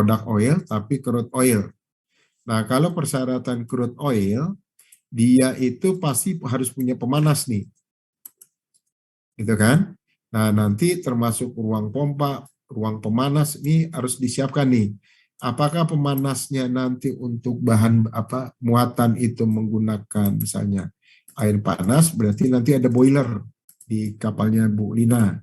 produk oil, tapi crude oil. Nah, kalau persyaratan crude oil, dia itu pasti harus punya pemanas nih. Gitu kan? Nah, nanti termasuk ruang pompa, ruang pemanas ini harus disiapkan nih. Apakah pemanasnya nanti untuk bahan muatan itu menggunakan misalnya air panas, berarti nanti ada boiler di kapalnya Bu Lina.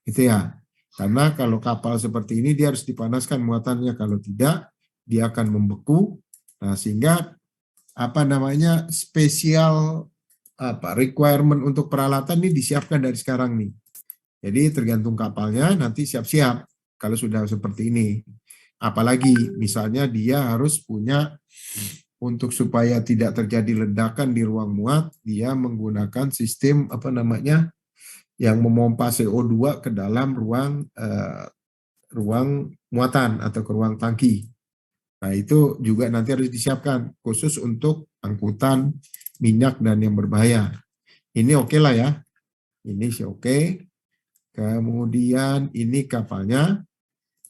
Itu ya. Karena kalau kapal seperti ini dia harus dipanaskan muatannya, kalau tidak dia akan membeku. Nah, sehingga spesial requirement untuk peralatan ini disiapkan dari sekarang nih. Jadi tergantung kapalnya nanti siap-siap kalau sudah seperti ini. Apalagi misalnya dia harus punya untuk supaya tidak terjadi ledakan di ruang muat, dia menggunakan sistem yang memompa CO2 ke dalam ruang muatan atau ke ruang tangki. Nah, itu juga nanti harus disiapkan khusus untuk angkutan minyak dan yang berbahaya. Ini oke lah ya. Ini sih oke. Kemudian ini kapalnya.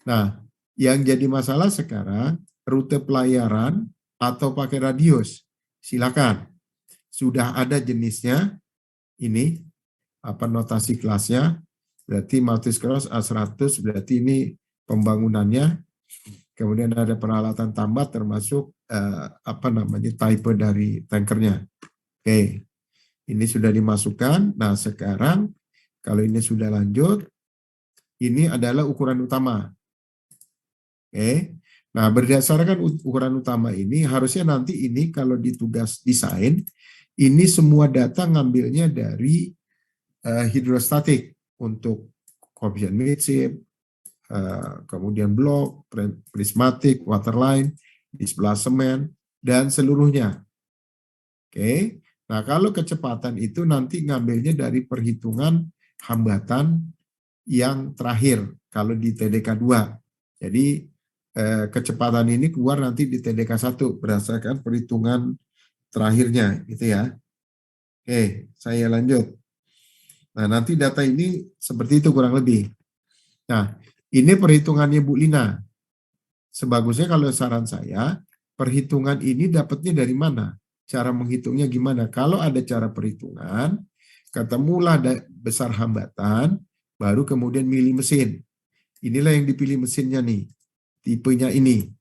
Nah, yang jadi masalah sekarang rute pelayaran atau pakai radius. Silakan. Sudah ada jenisnya. Ini notasi kelasnya. Berarti Maltese Cross A100 berarti ini pembangunannya. Kemudian ada peralatan tambat termasuk type dari tankernya. Oke. Ini sudah dimasukkan. Nah, sekarang kalau ini sudah lanjut, ini adalah ukuran utama. Oke. Nah, berdasarkan ukuran utama ini, harusnya nanti ini kalau di tugas desain, ini semua data ngambilnya dari hidrostatik untuk koefisien midship, kemudian blok, prismatik, waterline, displacement, dan seluruhnya. Oke. Nah, kalau kecepatan itu nanti ngambilnya dari perhitungan hambatan yang terakhir kalau di TDK 2. Jadi kecepatan ini keluar nanti di TDK 1 berdasarkan perhitungan terakhirnya gitu ya. Oke, saya lanjut. Nah, nanti data ini seperti itu kurang lebih. Nah, ini perhitungannya Bu Lina. Sebagusnya kalau saran saya, perhitungan ini dapatnya dari mana? Cara menghitungnya gimana? Kalau ada cara perhitungan, ketemulah besar hambatan, baru kemudian milih mesin. Inilah yang dipilih mesinnya nih. Tipenya ini.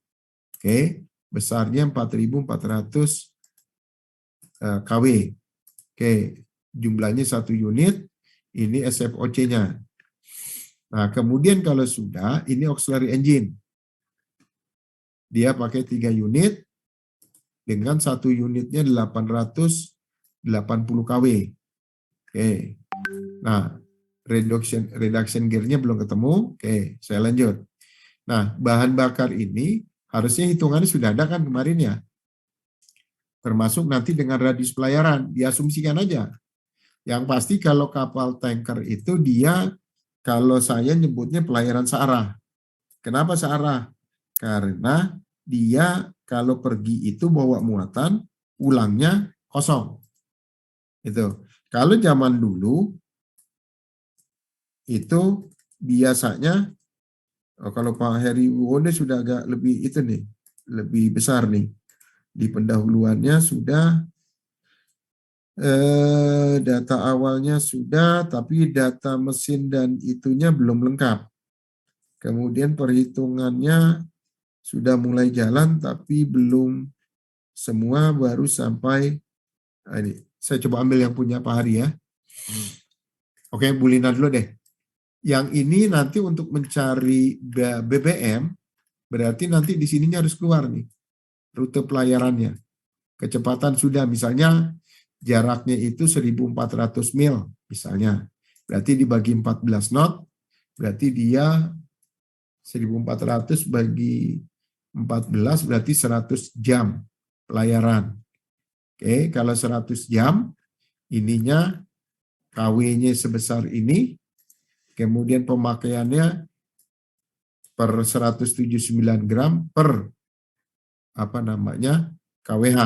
Oke, besarnya 4.400 kW. Oke, jumlahnya 1 unit, ini SFOC-nya. Nah, kemudian kalau sudah, ini auxiliary engine. Dia pakai 3 unit, dengan 1 unitnya 880 kW. Oke, nah, reduction gear-nya belum ketemu. Oke, saya lanjut. Nah, bahan bakar ini harusnya hitungannya sudah ada kan kemarin ya. Termasuk nanti dengan radius pelayaran, diasumsikan aja. Yang pasti kalau kapal tanker itu dia, kalau saya nyebutnya pelayaran searah. Kenapa searah? Karena dia kalau pergi itu bawa muatan, pulangnya kosong. Itu. Kalau zaman dulu, itu biasanya kalau Pak Heri Wone sudah agak lebih itu nih, lebih besar nih. Di pendahuluannya sudah data awalnya sudah, tapi data mesin dan itunya belum lengkap. Kemudian perhitungannya sudah mulai jalan, tapi belum semua, baru sampai ini. Saya coba ambil yang punya Pak Hari ya. Oke, Bu Lina dulu deh. Yang ini nanti untuk mencari BBM, berarti nanti di sininya harus keluar nih, rute pelayarannya. Kecepatan sudah, misalnya jaraknya itu 1.400 mil, misalnya. Berarti dibagi 14 knot, berarti dia 1.400 bagi 14, berarti 100 jam pelayaran. Oke, kalau 100 jam, ininya KW-nya sebesar ini, kemudian pemakaiannya per 179 gram per KWH.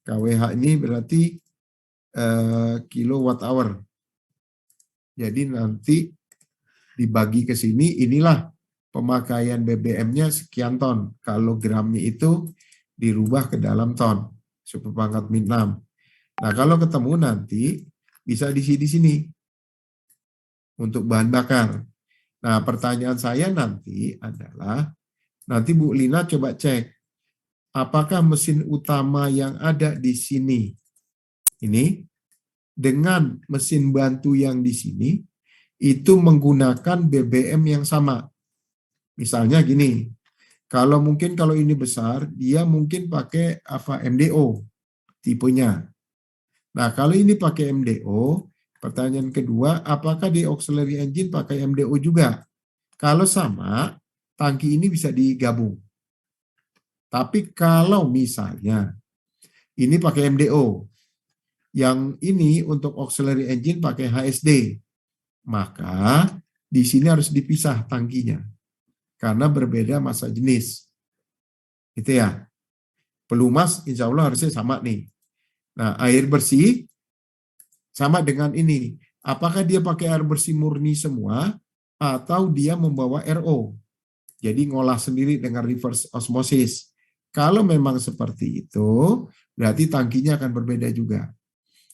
KWH ini berarti kilowatt hour. Jadi nanti dibagi ke sini, inilah pemakaian BBM-nya sekian ton. Kalau gramnya itu dirubah ke dalam ton, superpangkat min 6. Nah, kalau ketemu nanti bisa diisi di sini untuk bahan bakar. Nah, pertanyaan saya nanti adalah, nanti Bu Lina coba cek, apakah mesin utama yang ada di sini ini dengan mesin bantu yang di sini itu menggunakan BBM yang sama. Misalnya gini, kalau ini besar, dia mungkin pakai MDO tipenya. Nah, kalau ini pakai MDO, pertanyaan kedua, apakah di auxiliary engine pakai MDO juga? Kalau sama, tangki ini bisa digabung. Tapi kalau misalnya ini pakai MDO, yang ini untuk auxiliary engine pakai HSD, maka di sini harus dipisah tangkinya karena berbeda massa jenis. Gitu ya. Pelumas insya Allah harusnya sama nih. Nah, air bersih sama dengan ini. Apakah dia pakai air bersih murni semua atau dia membawa RO? Jadi ngolah sendiri dengan reverse osmosis. Kalau memang seperti itu, berarti tangkinya akan berbeda juga.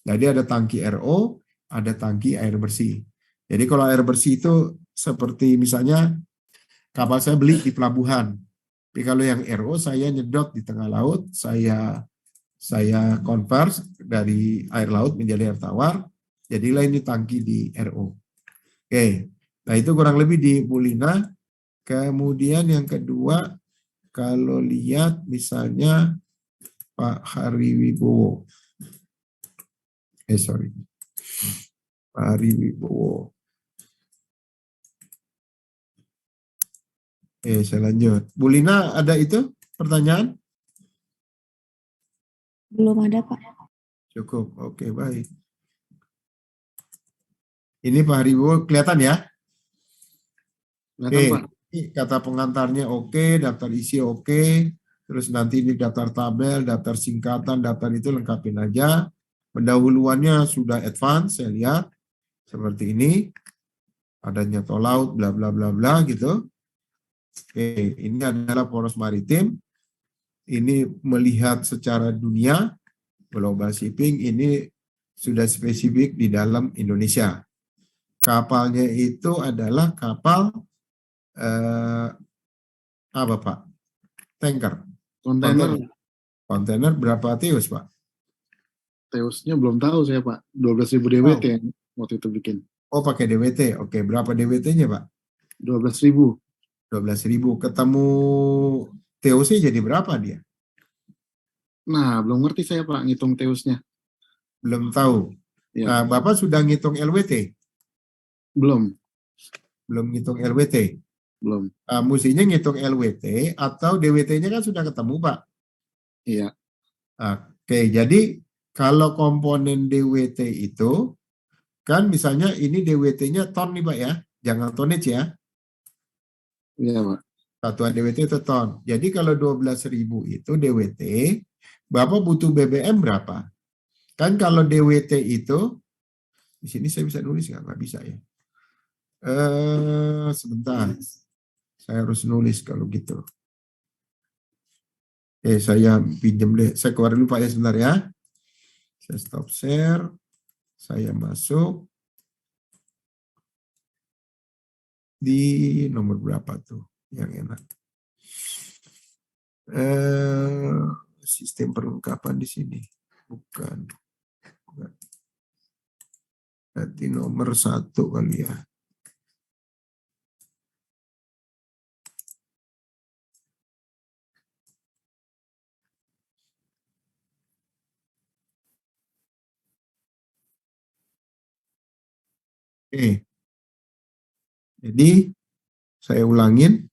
Jadi ada tangki RO, ada tangki air bersih. Jadi kalau air bersih itu seperti misalnya kapal saya beli di pelabuhan. Tapi kalau yang RO saya nyedot di tengah laut, saya convert dari air laut menjadi air tawar, jadilah ini tangki di RO. Oke, nah itu kurang lebih di Bu Lina. Kemudian yang kedua, kalau lihat misalnya Pak Hariwibowo. Pak Hariwibowo. Saya lanjut. Bu Lina, ada itu pertanyaan? Belum ada, Pak. Cukup, oke, baik. Ini Pak Hariwibowo kelihatan ya? Oke, ini kata pengantarnya oke, daftar isi oke, terus nanti ini daftar tabel, daftar singkatan, daftar itu lengkapin aja. Pendahuluannya sudah advance, saya lihat seperti ini. Adanya tol laut, bla bla bla bla gitu. Oke, ini adalah poros maritim. Ini melihat secara dunia, global shipping, ini sudah spesifik di dalam Indonesia. Kapalnya itu adalah kapal apa Pak? Tanker. Kontainer berapa teus Pak? Teusnya belum tahu saya Pak. 12.000 DWT yang waktu itu bikin. Oh pakai DWT, oke. Berapa DWT-nya Pak? 12.000. 12.000. Ketemu TOC jadi berapa dia? Nah, belum ngerti saya Pak ngitung teusnya. Belum tahu. Ya. Nah, Bapak sudah ngitung LWT? Belum. Belum ngitung LWT? Belum. Mestinya ngitung LWT atau DWT-nya kan sudah ketemu Pak? Iya. Oke, jadi kalau komponen DWT itu, kan misalnya ini DWT-nya ton nih Pak ya, jangan tonnage ya. Iya Pak. Satuan DWT itu ton. Jadi kalau 12.000 itu DWT, Bapak butuh BBM berapa? Kan kalau DWT itu, di sini saya bisa nulis nggak bisa ya. Sebentar, saya harus nulis kalau gitu. Saya pinjam deh, saya keluar dulu Pak ya sebentar ya. Saya stop share, saya masuk di nomor berapa tuh yang enak. Sistem perlengkapan di sini, bukan. Berarti nomor 1 kali ya. Oke. Jadi saya ulangin.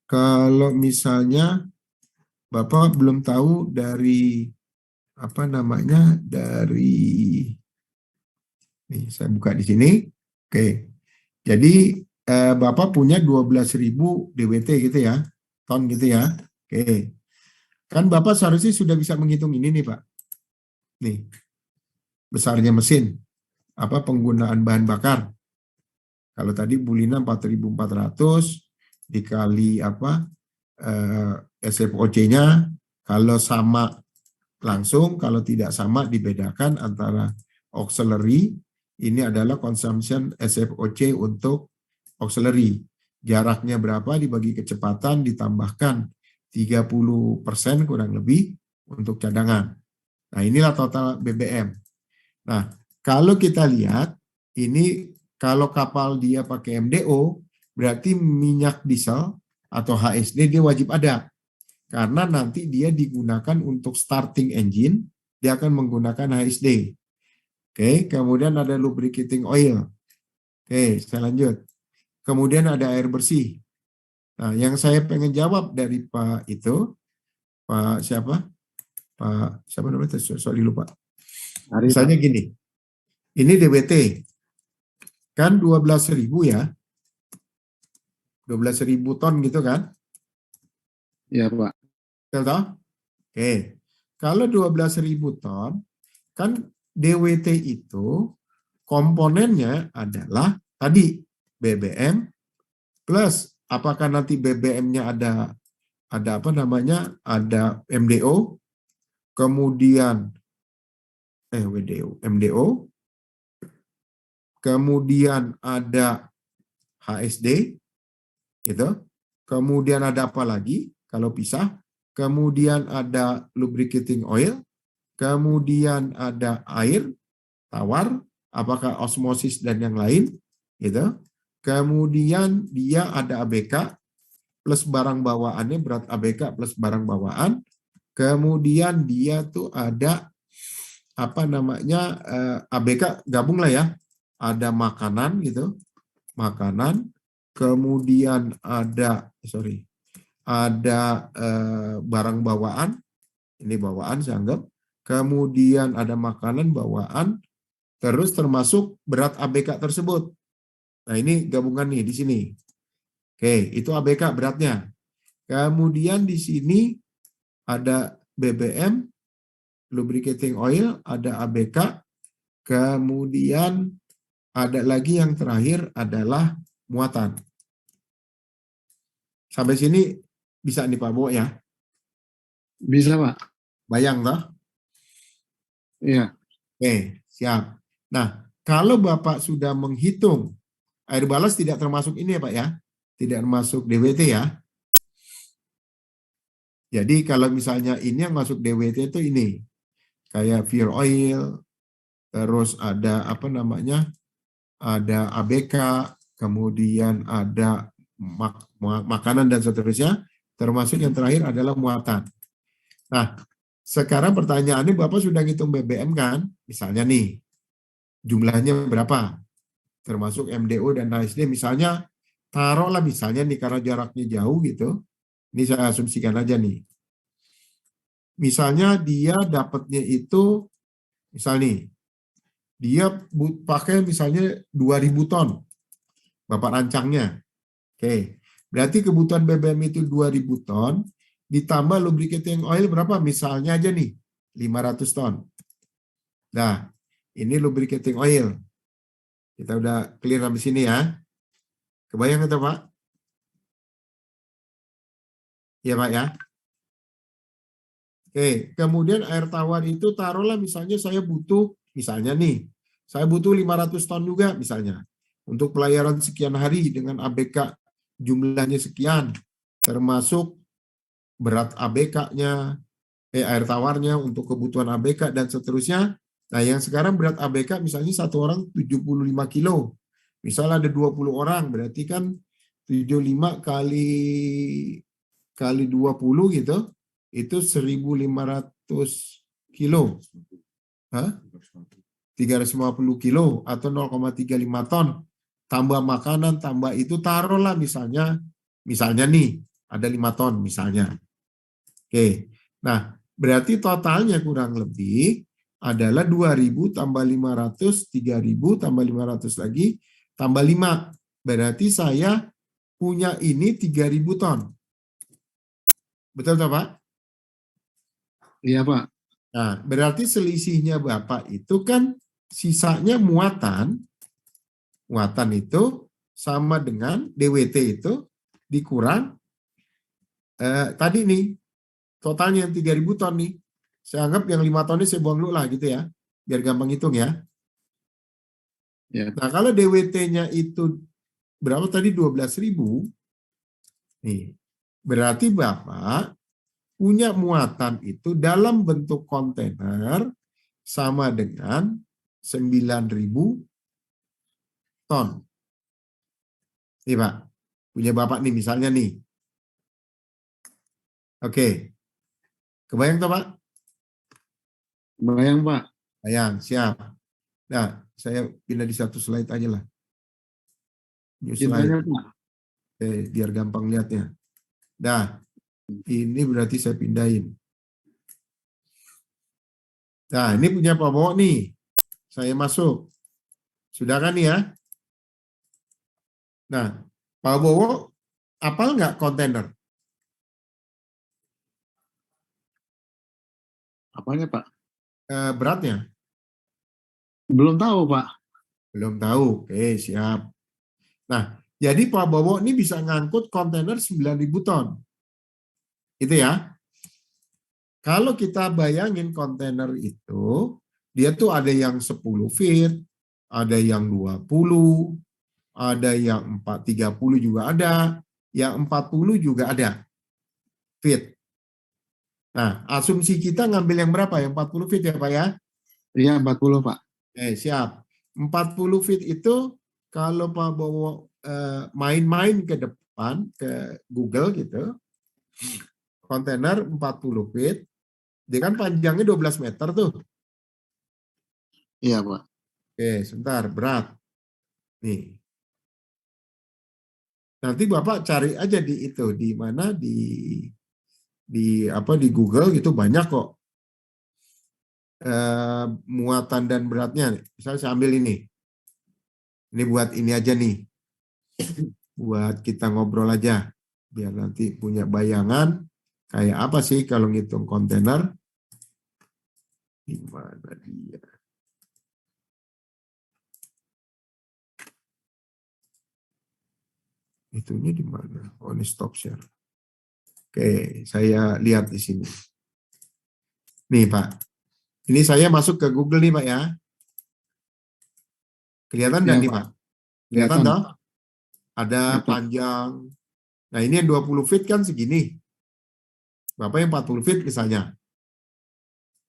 Kalau misalnya Bapak belum tahu dari dari nih saya buka di sini. Oke. Jadi Bapak punya 12.000 DWT gitu ya. Ton gitu ya. Oke. Kan Bapak seharusnya sudah bisa menghitung ini nih Pak. Nih. Besarnya mesin. Penggunaan bahan bakar. Kalau tadi Bu Lina 4.400, dikali SFOC-nya. Kalau sama langsung, kalau tidak sama dibedakan antara auxiliary. Ini adalah consumption SFOC untuk auxiliary. Jaraknya berapa dibagi kecepatan ditambahkan 30% kurang lebih untuk cadangan. Nah, inilah total BBM. Nah, kalau kita lihat, ini kalau kapal dia pakai MDO, berarti minyak diesel atau HSD dia wajib ada. Karena nanti dia digunakan untuk starting engine, dia akan menggunakan HSD. Oke, kemudian ada lubricating oil. Oke, saya lanjut. Kemudian ada air bersih. Nah, yang saya pengen jawab dari Pak siapa? Pak siapa namanya? Sorry lupa. Misalnya gini, ini DWT, kan 12.000 ya, 12.000 ton gitu kan? Iya Pak. Betul? Oke, kalau 12.000 ton, kan DWT itu komponennya adalah tadi BBM plus apakah nanti BBM-nya ada ada MDO, kemudian MDO, kemudian ada HSD, gitu. Kemudian ada apa lagi kalau pisah? Kemudian ada lubricating oil, kemudian ada air tawar, apakah osmosis dan yang lain, gitu. Kemudian dia ada ABK plus barang bawaannya, berat ABK plus barang bawaan. Kemudian dia tuh ada ABK gabung lah ya, ada makanan gitu, makanan, kemudian ada barang bawaan, ini bawaan saya anggap, kemudian ada makanan bawaan, terus termasuk berat ABK tersebut. Nah ini gabungan nih di sini. Oke, itu ABK beratnya. Kemudian di sini ada BBM, lubricating oil, ada ABK, kemudian ada lagi yang terakhir adalah muatan. Sampai sini bisa nih Pak Bo ya? Bisa Pak. Bayang toh? Iya. Oke, siap. Nah, kalau Bapak sudah menghitung, air balas tidak termasuk ini ya Pak ya? Tidak termasuk DWT ya? Jadi kalau misalnya ini yang masuk DWT itu ini. Kayak fuel oil, terus ada ada ABK, kemudian ada makanan dan seterusnya, termasuk yang terakhir adalah muatan. Nah, sekarang pertanyaannya Bapak sudah ngitung BBM kan? Misalnya nih, jumlahnya berapa? Termasuk MDO dan HSD, misalnya taruhlah misalnya nih karena jaraknya jauh gitu, ini saya asumsikan aja nih. Misalnya dia dapatnya itu, misalnya dia pakai misalnya 2.000 ton, Bapak rancangnya. Oke, berarti kebutuhan BBM itu 2.000 ton, ditambah lubricating oil berapa? Misalnya aja nih, 500 ton. Nah, ini lubricating oil. Kita udah clear sampai sini ya. Kebayang itu Pak? Iya Pak ya? Oke, kemudian air tawar itu taruhlah misalnya saya butuh, misalnya nih, saya butuh 500 ton juga misalnya. Untuk pelayaran sekian hari dengan ABK jumlahnya sekian, termasuk berat ABK-nya, air tawarnya untuk kebutuhan ABK dan seterusnya. Nah yang sekarang berat ABK misalnya satu orang 75 kilo. Misalnya ada 20 orang, berarti kan 75 kali 20 gitu, itu 1.500 kilo. Hah? 350 kilo atau 0,35 ton. Tambah makanan, tambah itu taruhlah misalnya nih ada 5 ton misalnya. Oke, nah berarti totalnya kurang lebih adalah 2.000 tambah 500, 3.000 tambah 500 lagi, tambah 5. Berarti saya punya ini 3.000 ton. Betul tak Pak? Iya Pak. Nah, berarti selisihnya Bapak itu kan sisanya muatan itu sama dengan DWT itu dikurang tadi nih totalnya yang 3.000 ton nih. Saya anggap yang 5 ton ini saya buang dulu lah gitu ya. Biar gampang hitung ya. Ya. Nah, kalau DWT-nya itu berapa tadi 12.000. Nih. Berarti Bapak punya muatan itu dalam bentuk kontainer sama dengan 9.000 ton. Nih Pak, punya Bapak nih misalnya nih. Oke, kebayang toh Pak? Bayang Pak. Bayang, siap. Nah, saya pindah di satu slide aja lah. New Cintanya slide, Pak. biar gampang lihatnya. Nah, ini berarti saya pindahin. Nah, ini punya Pak Bowo nih. Saya masuk. Sudah kan ya? Nah, Pak Bowo, apal nggak kontainer? Apanya Pak? Beratnya? Belum tahu Pak. Belum tahu. Oke, siap. Nah, jadi Pak Bowo ini bisa ngangkut kontainer 9.000 ton. Itu ya. Kalau kita bayangin kontainer itu, dia tuh ada yang 10 feet, ada yang 20, ada yang 30 juga ada, yang 40 juga ada feet. Nah, asumsi kita ngambil yang berapa? Yang 40 feet ya Pak ya? Iya 40 Pak. Siap. 40 feet itu kalau Pak Bowo main-main ke depan, ke Google gitu, kontainer 40 feet, dia kan panjangnya 12 meter tuh. Iya Pak. Oke, sebentar, berat. Nih. Nanti Bapak cari aja di itu, di mana di Google gitu banyak kok muatan dan beratnya. Misalnya saya ambil ini. Ini buat ini aja nih. Buat kita ngobrol aja. Biar nanti punya bayangan kayak apa sih kalau ngitung kontainer. Di mana dia? Itunya di mana? Oh, ini stop share. Oke, saya lihat di sini. Nih, Pak. Ini saya masuk ke Google nih, Pak ya. Kelihatan Iya, dan nih, Pak. Pak? Kelihatan toh? Ada Ya, Pak. panjang. Nah, ini yang 20 feet kan segini. Bapak yang 40 feet misalnya.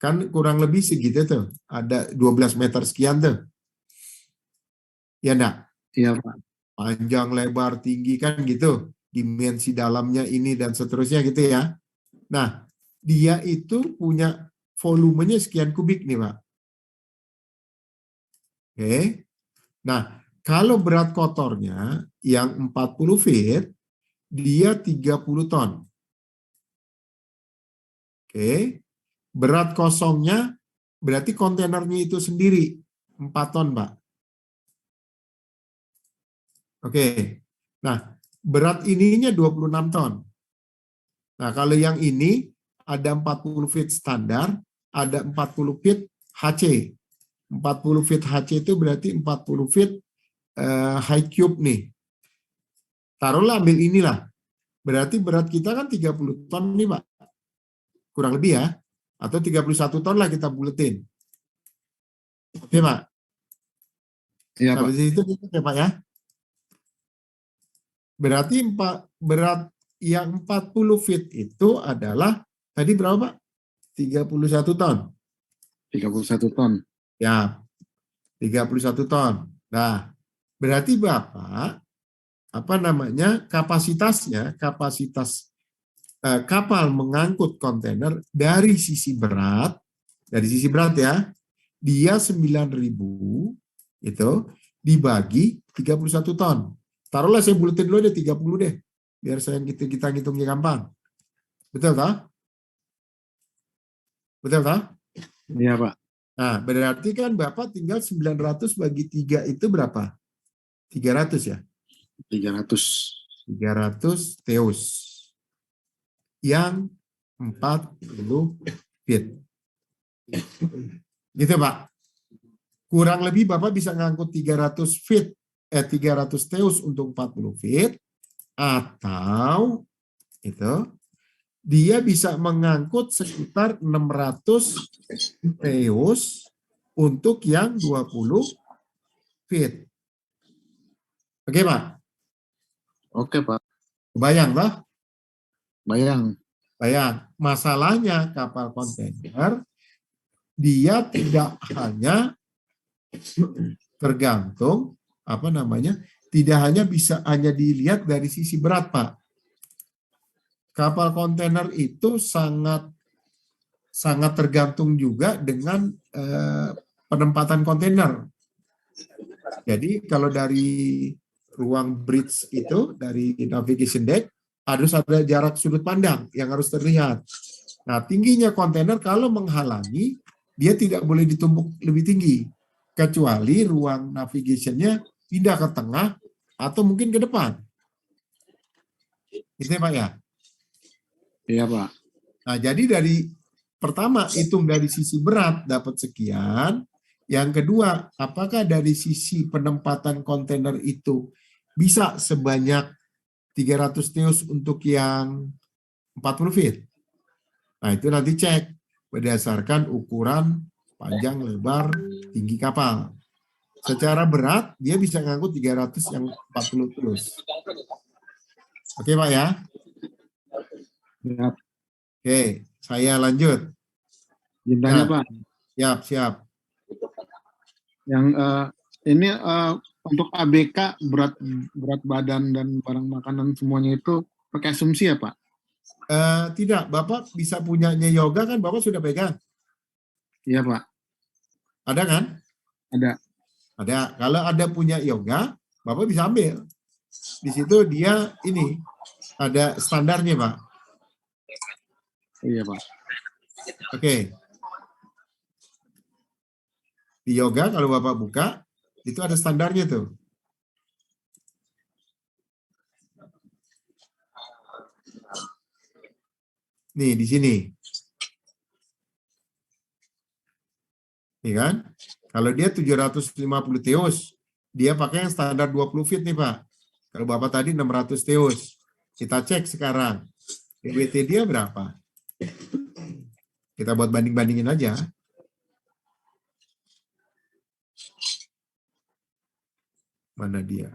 Kan kurang lebih segitu tuh. Ada 12 meter sekian tuh. Ya enggak? Iya, Pak. Panjang, lebar, tinggi kan gitu. Dimensi dalamnya ini dan seterusnya gitu ya. Nah, dia itu punya volumenya sekian kubik nih, Pak. Oke. Nah, kalau berat kotornya yang 40 feet, dia 30 ton. Oke. Berat kosongnya berarti kontainernya itu sendiri 4 ton, Pak. Oke. Nah, berat ininya 26 ton. Nah, kalau yang ini ada 40 feet standar, ada 40 feet HC. 40 feet HC itu berarti 40 feet high cube nih. Taruhlah ambil inilah. Berarti berat kita kan 30 ton nih, Pak. Kurang lebih ya. Atau 31 ton lah kita buletin. Oke, Pak. Iya, Pak. Sampai situ ya, Pak ya. Berarti berat yang 40 feet itu adalah tadi berapa, Pak? 31 ton. 31 ton. Ya, 31 ton. Nah, berarti Bapak kapasitas kapal mengangkut kontainer dari sisi berat ya, dia 9.000 itu dibagi 31 ton. Taruhlah saya buletin dulu deh 30 deh. Biar kita ngitungnya gampang. Betul tak? Betul tak? Iya, Pak. Nah, berarti kan Bapak tinggal 900 bagi 3 itu berapa? 300 ya? 300. 300 teus. Yang 40 feet. Gitu, Pak. Kurang lebih Bapak bisa ngangkut 300 feet, 300 teus untuk 40 feet. Atau itu dia bisa mengangkut sekitar 600 teus untuk yang 20 feet. Oke, Pak? Oke, Pak. Bayang, lah? Bayang. Bayang. Masalahnya kapal kontainer, dia tidak hanya tergantung, tidak hanya bisa hanya dilihat dari sisi berat, Pak. Kapal kontainer itu sangat tergantung juga dengan penempatan kontainer. Jadi kalau dari ruang bridge itu, dari navigation deck, harus ada jarak sudut pandang yang harus terlihat. Nah, tingginya kontainer kalau menghalangi, dia tidak boleh ditumpuk lebih tinggi. Kecuali ruang navigation-nya pindah ke tengah atau mungkin ke depan. Itu ya, Pak ya? Iya, Pak. Nah, jadi dari pertama, hitung dari sisi berat dapat sekian. Yang kedua, apakah dari sisi penempatan kontainer itu bisa sebanyak 300 teus untuk yang 40 feet? Nah, itu nanti cek berdasarkan ukuran panjang, lebar, tinggi kapal. Secara berat, dia bisa ngangkut 300 yang 40 teus. Oke, Pak ya? Siap. Oke, saya lanjut. Jintanya, Nah, Pak. Siap. Yang ini untuk ABK berat badan dan barang makanan semuanya itu pakai asumsi ya, Pak? Tidak, Bapak bisa punyanya yoga kan, Bapak sudah pegang? Iya, Pak. Ada kan? Ada. Ada. Kalau ada punya yoga, Bapak bisa ambil. Di situ dia ini ada standarnya, Pak. Iya, Pak. Oke. Di yoga kalau Bapak buka, itu ada standarnya tuh. Nih, di sini. Nih kan? Kalau dia 750 teus, dia pakai yang standar 20 feet nih, Pak. Kalau Bapak tadi 600 teus. Kita cek sekarang. DWT dia berapa? Kita buat banding-bandingin aja. Mana dia?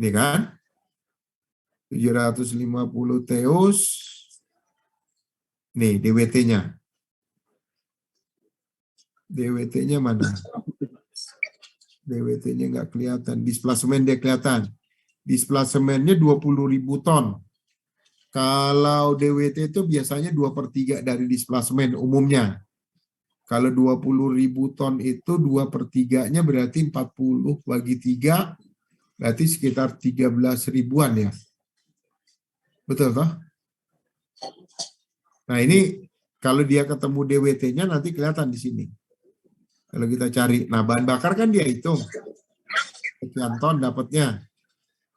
Ini kan? 750 teus. Nih, DWT-nya. DWT-nya mana? DWT-nya nggak kelihatan. Displacement dia kelihatan. Displacementnya 20.000 ton. Kalau DWT itu biasanya 2/3 dari displacement umumnya. Kalau 20.000 ton itu 2/3-nya berarti 40 bagi 3, berarti sekitar 13 ribuan ya. Betul toh? Nah ini kalau dia ketemu DWT-nya nanti kelihatan di sini. Kalau kita cari, nah bahan bakar kan dia hitung. Sekian ton dapatnya.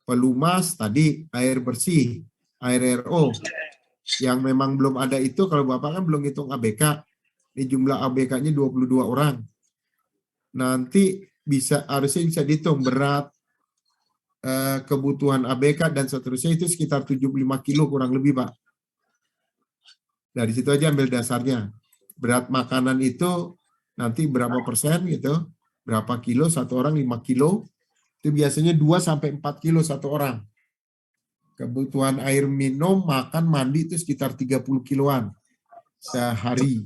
Pelumas tadi air bersih, air RO. Yang memang belum ada itu, kalau Bapak kan belum hitung ABK. Ini jumlah ABK-nya 22 orang. Nanti harusnya bisa dihitung berat, kebutuhan ABK dan seterusnya itu sekitar 75 kilo kurang lebih, Pak. Dari situ aja ambil dasarnya. Berat makanan itu nanti berapa persen gitu, berapa kilo, satu orang 5 kilo, itu biasanya 2-4 kilo satu orang. Kebutuhan air minum, makan, mandi itu sekitar 30 kiloan sehari.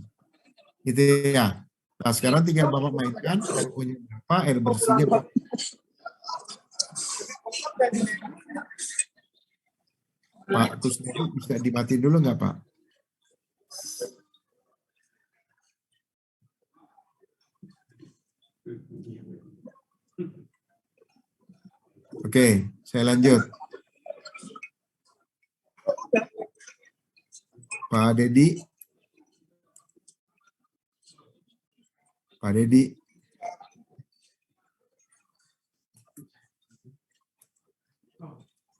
Gitu ya. Nah sekarang tinggal Bapak mainkan, RO-nya berapa, air bersihnya berapa. Pak Kusnedi bisa dimatiin dulu nggak, Pak? Oke, saya lanjut. Pak Dedi. Pak Dedi.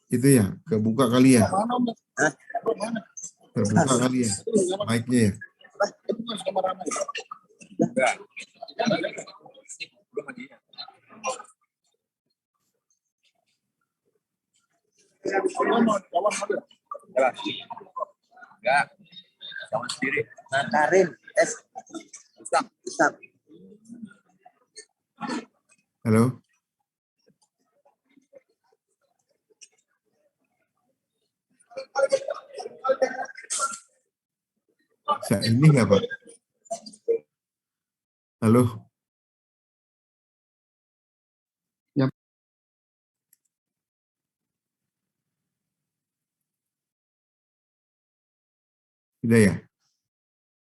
Itu ya, kebuka kali ya? Terbuka kali ya, mic-nya ya? Jalan. Enggak. Jalan sendiri. Ngantarin. Ustaz. Halo. Bisa ini nggak Pak? Halo. Ya. Sudah ya?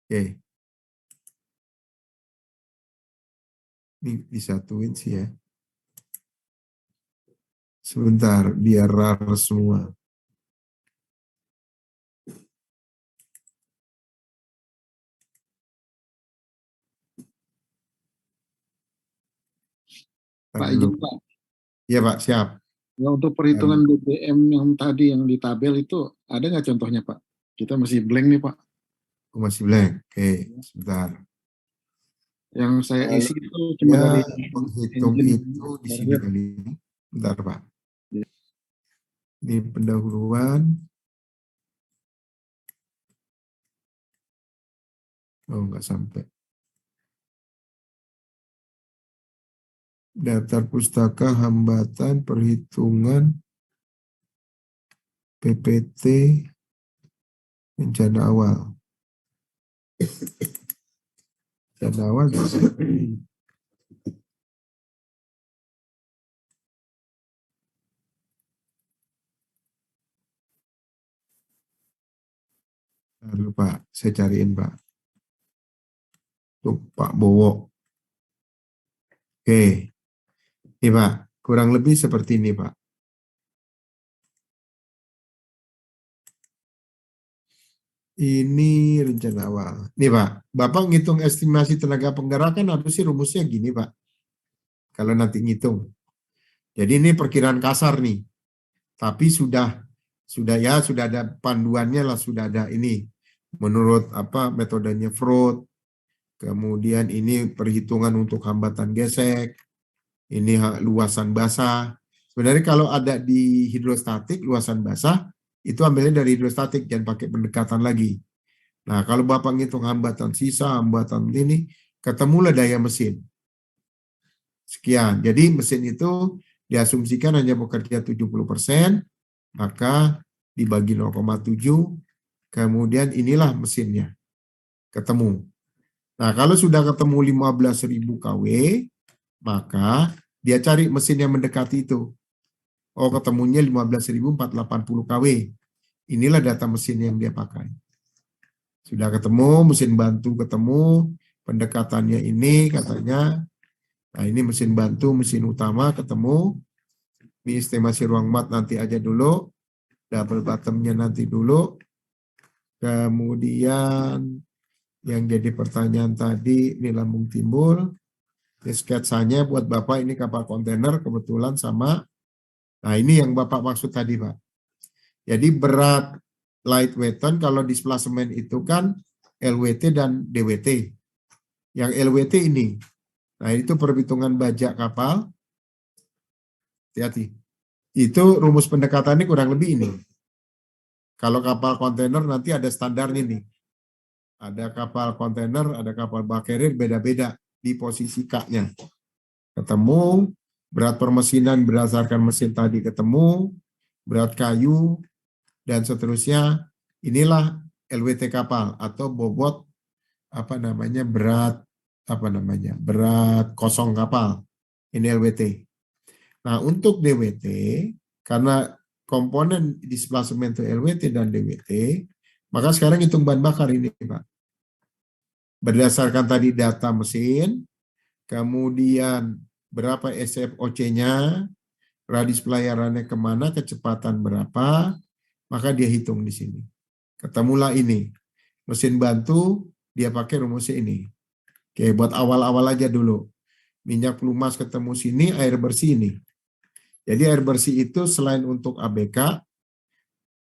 Oke. Ini disatuin sih ya. Sebentar, biar rar semua. Pak izin Pak. Iya Pak, siap. Ya, untuk perhitungan BBM yang tadi yang di tabel itu ada nggak contohnya Pak? Kita masih blank nih Pak. Masih blank. Oke, sebentar. Yang saya isi itu cuma Ya, dari penghitung itu di sini kali. Bentar Pak. Ini pendahuluan. Oh, nggak sampai. Daftar pustaka, hambatan, perhitungan, PPT, rencana awal. Rencana awal bisa. Lalu Pak, saya cariin Pak. Tuh Pak Bowo. Oke. Ini Pak, kurang lebih seperti ini Pak. Ini rencana awal. Nih Pak, Bapak ngitung estimasi tenaga penggerakan apa sih rumusnya gini Pak. Kalau nanti ngitung. Jadi ini perkiraan kasar nih. Tapi sudah ada panduannya lah, sudah ada ini. Menurut apa metodenya Freud. Kemudian ini perhitungan untuk hambatan gesek. Ini luasan basah. Sebenarnya kalau ada di hidrostatik luasan basah itu ambilnya dari hidrostatik, jangan pakai pendekatan lagi. Nah, kalau Bapak ngitung hambatan sisa, hambatan ini, ketemulah daya mesin. Sekian. Jadi mesin itu diasumsikan hanya bekerja 70%, maka dibagi 0,7, kemudian inilah mesinnya. Ketemu. Nah, kalau sudah ketemu 15.000 kW, maka dia cari mesin yang mendekati itu. Oh, ketemunya 15.480 kW. Inilah data mesin yang dia pakai. Sudah ketemu, mesin bantu ketemu, pendekatannya ini katanya. Nah, ini mesin bantu, mesin utama ketemu. Ini estimasi ruang mat nanti aja dulu. Double bottomnya nanti dulu. Kemudian yang jadi pertanyaan tadi, ini lambung timbul. Ini sketsanya buat Bapak, ini kapal kontainer kebetulan sama. Nah, ini yang Bapak maksud tadi, Pak. Jadi berat lightweightan kalau displacement itu kan LWT dan DWT. Yang LWT ini. Nah, itu perhitungan bajak kapal. Hati-hati. Itu rumus pendekatannya kurang lebih ini. Kalau kapal kontainer nanti ada standarnya nih. Ada kapal kontainer, ada kapal bulk carrier, beda-beda di posisi K-nya. Ketemu, berat permesinan berdasarkan mesin tadi ketemu, berat kayu, dan seterusnya. Inilah LWT kapal atau bobot berat berat kosong kapal. Ini LWT. Nah, untuk DWT, karena komponen displacement itu LWT dan DWT, maka sekarang hitung bahan bakar ini, Pak. Berdasarkan tadi data mesin, kemudian berapa SFOC-nya, radius pelayarannya kemana, kecepatan berapa, maka dia hitung di sini. Ketemulah ini. Mesin bantu, dia pakai rumusnya ini. Oke, buat awal-awal aja dulu. Minyak pelumas ketemu sini, air bersih ini. Jadi air bersih itu selain untuk ABK,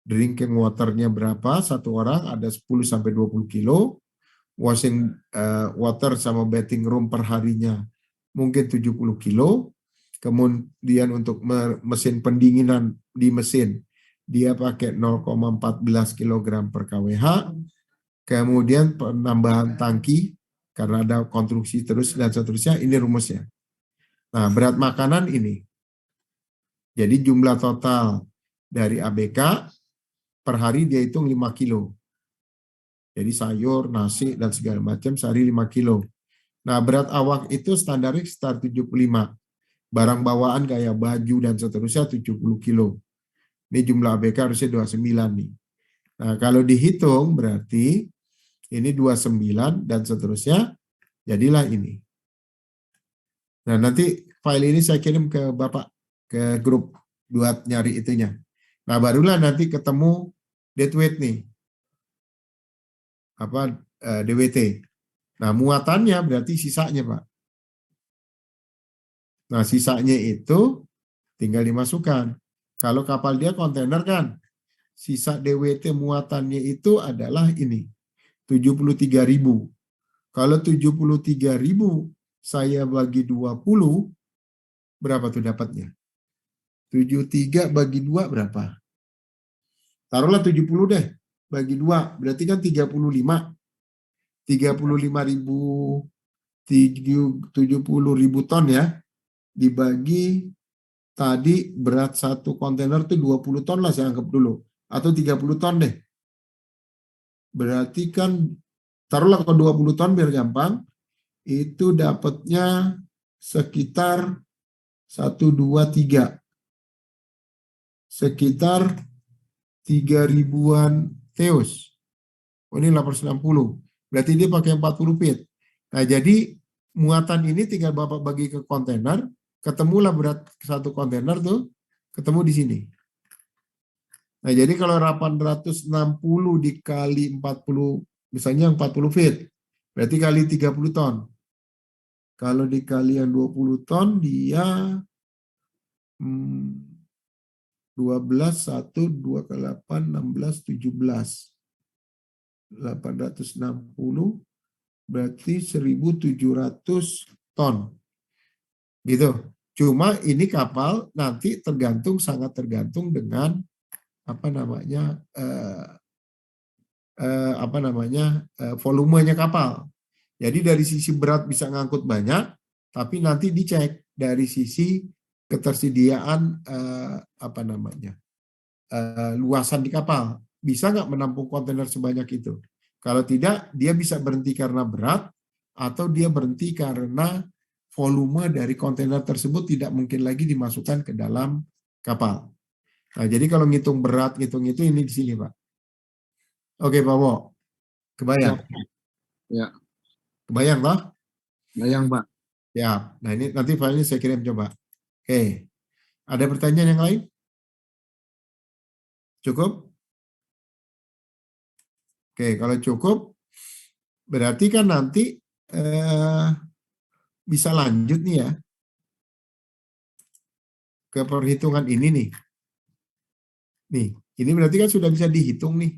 drinking water-nya berapa, satu orang ada 10-20 kilo, washing water sama bathing room per harinya mungkin 70 kilo, kemudian untuk mesin pendinginan di mesin dia pakai 0,14 kg per kWh, kemudian penambahan tangki, karena ada konstruksi terus dan seterusnya, ini rumusnya. Nah, berat makanan ini. Jadi jumlah total dari ABK per hari dia hitung 5 kilo. Jadi sayur, nasi, dan segala macam sehari 5 kilo. Nah, berat awak itu standarnya sekitar 75. Barang bawaan kayak baju dan seterusnya 70 kilo. Ini jumlah ABK harusnya 29 nih. Nah, kalau dihitung berarti ini 29 dan seterusnya, jadilah ini. Nah, nanti file ini saya kirim ke Bapak, ke grup buat nyari itunya. Nah, barulah nanti ketemu deadweight nih. DWT. Nah, muatannya berarti sisanya, Pak. Nah, sisanya itu tinggal dimasukkan. Kalau kapal dia kontainer kan, sisa DWT muatannya itu adalah ini, 73.000. Kalau 73.000 saya bagi 20, berapa tuh dapatnya? 73 bagi 2 berapa? Taruhlah 70 deh, bagi 2, berarti kan 35. 35.000, 70.000 ton ya, dibagi tadi berat satu kontainer tuh 20 ton lah saya anggap dulu, atau 30 ton deh. Berarti kan taruhlah ke 20 ton biar gampang, itu dapatnya sekitar 1, 2, 3. Sekitar 3.000-an teus. Oh, ini 860. Berarti dia pakai 40 feet. Nah, jadi muatan ini tinggal Bapak bagi ke kontainer, ketemulah berat satu kontainer tuh, ketemu di sini. Nah, jadi kalau 860 dikali 40, misalnya 40 feet, berarti kali 30 ton. Kalau dikali yang 20 ton, dia 12, 1, 2 kali 8, 16, 17. 860 berarti 1.700 ton. Gitu. Cuma ini kapal nanti sangat tergantung dengan volumenya kapal. Jadi dari sisi berat bisa ngangkut banyak, tapi nanti dicek dari sisi ketersediaan luasan di kapal. Bisa nggak menampung kontainer sebanyak itu? Kalau tidak, dia bisa berhenti karena berat, atau dia berhenti karena volume dari kontainer tersebut tidak mungkin lagi dimasukkan ke dalam kapal. Nah, jadi kalau ngitung berat, ngitung itu ini di sini, Pak. Oke, Pak Wo. Kebayang? Ya. Kebayang, Pak? Bayang, Pak. Ya. Nah, ini nanti filenya saya kirim coba. Oke. Ada pertanyaan yang lain? Cukup? Oke, kalau cukup, berarti kan nanti bisa lanjut nih ya ke perhitungan ini nih. Nih, ini berarti kan sudah bisa dihitung nih.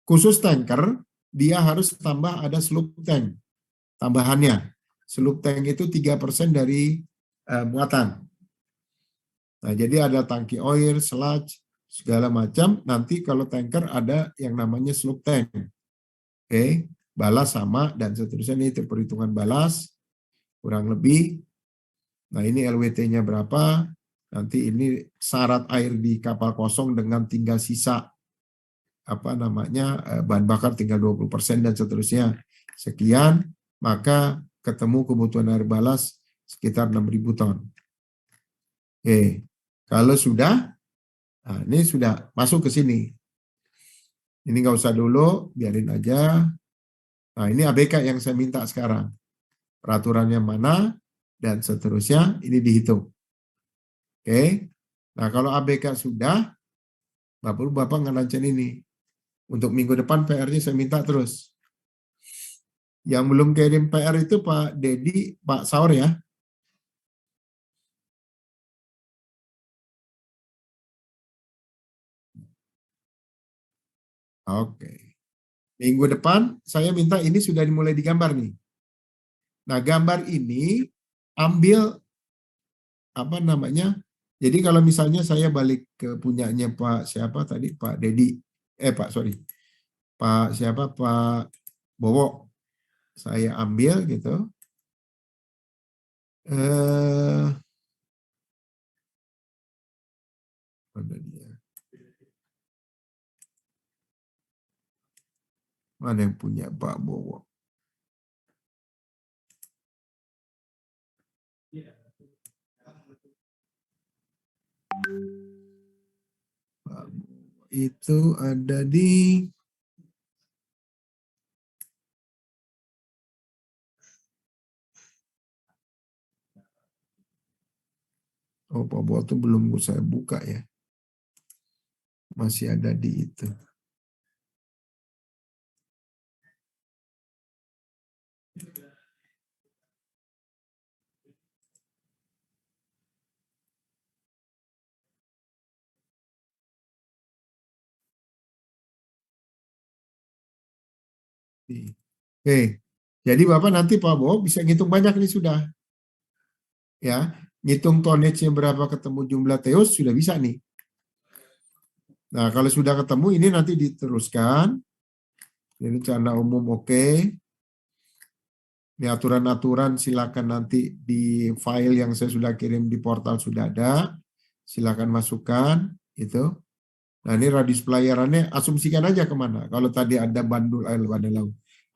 Khusus tanker, dia harus tambah ada sloop tank. Tambahannya, sloop tank itu 3% dari muatan. Nah, jadi ada tangki oil, sludge, segala macam. Nanti kalau tanker ada yang namanya sloop tank. Oke, balas sama dan seterusnya. Ini perhitungan balas kurang lebih. Nah, ini LWT-nya berapa? Nanti ini syarat air di kapal kosong dengan tinggal sisa bahan bakar tinggal 20% dan seterusnya. Sekian, maka ketemu kebutuhan air balas sekitar 6.000 ton. Oke, kalau sudah, nah ini sudah masuk ke sini. Ini nggak usah dulu, biarin aja. Nah, ini ABK yang saya minta sekarang. Peraturannya mana, dan seterusnya, ini dihitung. Oke, nah kalau ABK sudah, Bapak ngerancang ini. Untuk minggu depan PR-nya saya minta terus. Yang belum kirim PR itu Pak Dedi, Pak Saur ya. Oke. Minggu depan saya minta ini sudah dimulai digambar nih. Nah, gambar ini ambil Jadi kalau misalnya saya balik ke punyanya Pak siapa tadi, Pak Dedi, Pak sorry, Pak siapa, Pak Bowo, saya ambil gitu. Mana dia? Mana yang punya Pak Bowo? Pak Bowo itu ada di Pak Bowo itu belum saya buka ya. Masih ada di itu. Oke, jadi Bapak nanti Pak Bowo bisa ngitung banyak nih sudah. Ya, ngitung tonnage-nya berapa ketemu jumlah teos sudah bisa nih. Nah, kalau sudah ketemu ini nanti diteruskan. Ini rencana umum oke. Ini aturan-aturan silakan nanti di file yang saya sudah kirim di portal sudah ada. Silakan masukkan itu. Nah, ini radius pelayarannya asumsikan aja kemana. Kalau tadi ada Bandul,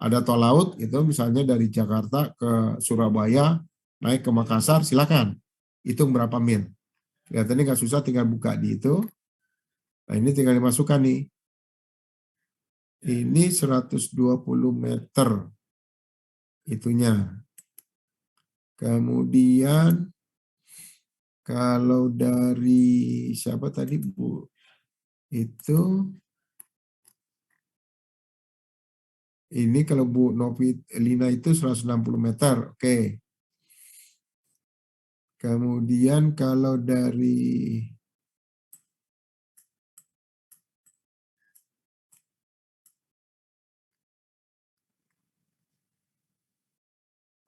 ada tol laut itu misalnya dari Jakarta ke Surabaya naik ke Makassar, silakan hitung berapa mil. Kelihatannya nggak susah, tinggal buka di itu. Nah, ini tinggal dimasukkan nih. Ini 120 meter itunya. Kemudian kalau dari siapa tadi Bu? Itu ini kalau Bu Novi Lina itu 160 meter. Oke. Kemudian kalau dari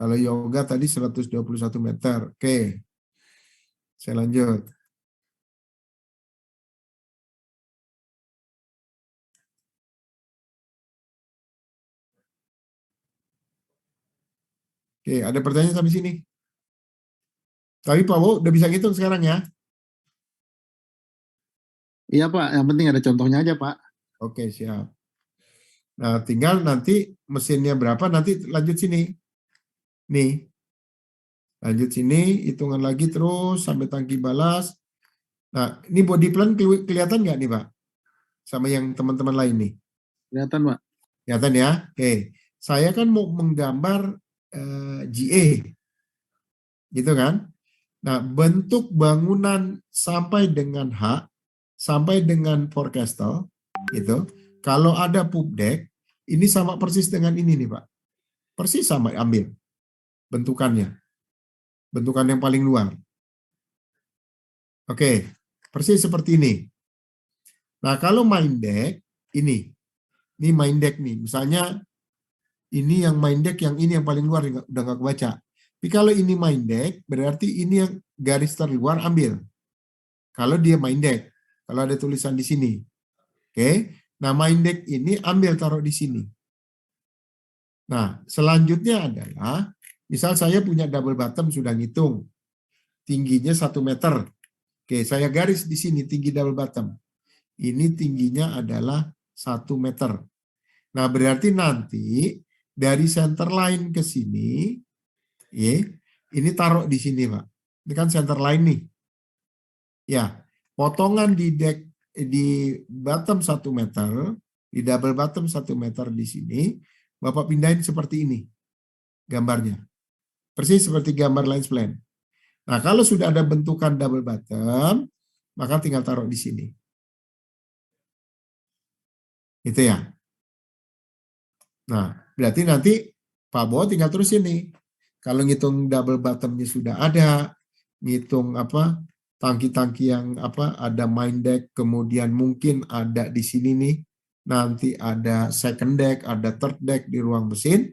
kalau yoga tadi 121 meter. Oke. Saya lanjut. Oke, ada pertanyaan sampai sini? Tapi Pak Wo udah bisa ngitung sekarang ya? Iya Pak, yang penting ada contohnya aja Pak. Oke, siap. Nah, tinggal nanti mesinnya berapa, nanti lanjut sini. Nih. Lanjut sini, hitungan lagi terus sampai tangki balas. Nah, ini body plan kelihatan nggak nih Pak? Sama yang teman-teman lain nih? Kelihatan Pak. Kelihatan ya? Oke. Saya kan mau menggambar GA. Gitu kan? Nah, bentuk bangunan sampai dengan H, sampai dengan forecastle, gitu. Kalau ada pub deck, ini sama persis dengan ini nih Pak. Persis sama ambil bentukannya. Bentukan yang paling luar. Oke, persis seperti ini. Nah, kalau main deck, ini main deck nih. Misalnya, ini yang main deck, yang ini yang paling luar, udah nggak kebaca. Tapi kalau ini main deck, berarti ini yang garis terluar ambil. Kalau dia main deck, kalau ada tulisan di sini. Oke, nah main deck ini ambil taruh di sini. Nah, selanjutnya adalah, misal saya punya double bottom sudah ngitung. Tingginya 1 meter. Oke, saya garis di sini tinggi double bottom. Ini tingginya adalah 1 meter. Nah, berarti nanti dari center line ke sini, ya, ini taruh di sini, Pak. Ini kan center line nih. Ya, potongan di deck di bottom 1 meter, di double bottom 1 meter di sini, Bapak pindahin seperti ini gambarnya. Persis seperti gambar lines plan. Nah, kalau sudah ada bentukan double bottom, maka tinggal taruh di sini. Itu ya. Nah, berarti nanti Pak Bo tinggal terus ini. Kalau ngitung double bottomnya sudah ada, ngitung apa tangki-tangki yang apa ada main deck, kemudian mungkin ada di sini nih, nanti ada second deck, ada third deck di ruang mesin,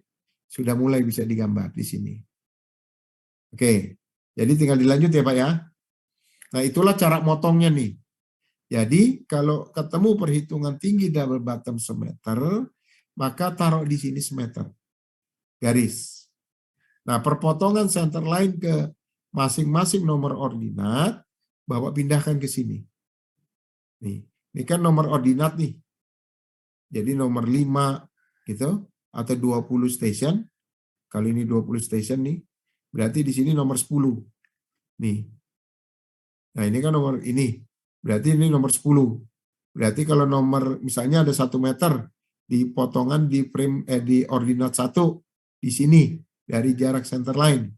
sudah mulai bisa digambar di sini. Oke, jadi tinggal dilanjut ya Pak ya. Nah, itulah cara motongnya nih. Jadi, kalau ketemu perhitungan tinggi double bottom semeter, maka taruh di sini semeter. Garis. Nah, perpotongan center line ke masing-masing nomor ordinat, Bapak pindahkan ke sini. Nih, ini kan nomor ordinat nih. Jadi nomor 5 gitu, atau 20 station. Kalau ini 20 station nih, berarti di sini nomor 10. Nih. Nah, ini kan nomor ini. Berarti ini nomor 10. Berarti kalau nomor misalnya ada 1 meter di potongan di frame di ordinat 1 di sini dari jarak center line.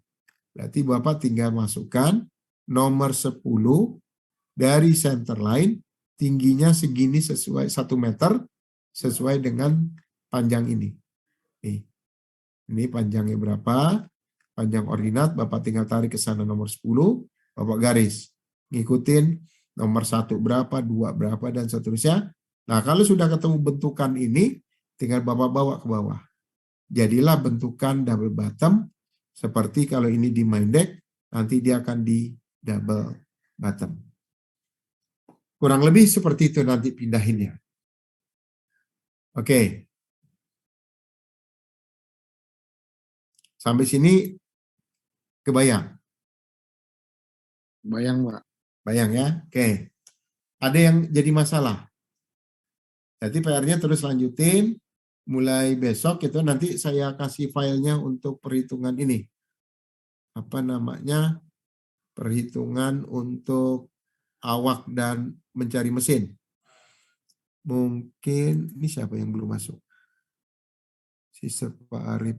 Berarti Bapak tinggal masukkan nomor 10 dari center line tingginya segini sesuai 1 meter sesuai dengan panjang ini. Nih. Ini panjangnya berapa? Panjang ordinat Bapak tinggal tarik ke sana nomor 10, Bapak garis. Ngikutin nomor 1 berapa, 2 berapa, dan seterusnya. Nah, kalau sudah ketemu bentukan ini, tinggal Bapak bawa ke bawah. Jadilah bentukan double bottom, seperti kalau ini di main deck, nanti dia akan di double bottom. Kurang lebih seperti itu nanti pindahinnya. Oke. Sampai sini kebayang? Bayang, Pak. Bayang ya? Oke. Ada yang jadi masalah? Jadi PR-nya terus lanjutin. Mulai besok itu nanti saya kasih filenya untuk perhitungan ini. Apa namanya? Perhitungan untuk awak dan mencari mesin. Mungkin, ini siapa yang belum masuk? Si Pak Arif.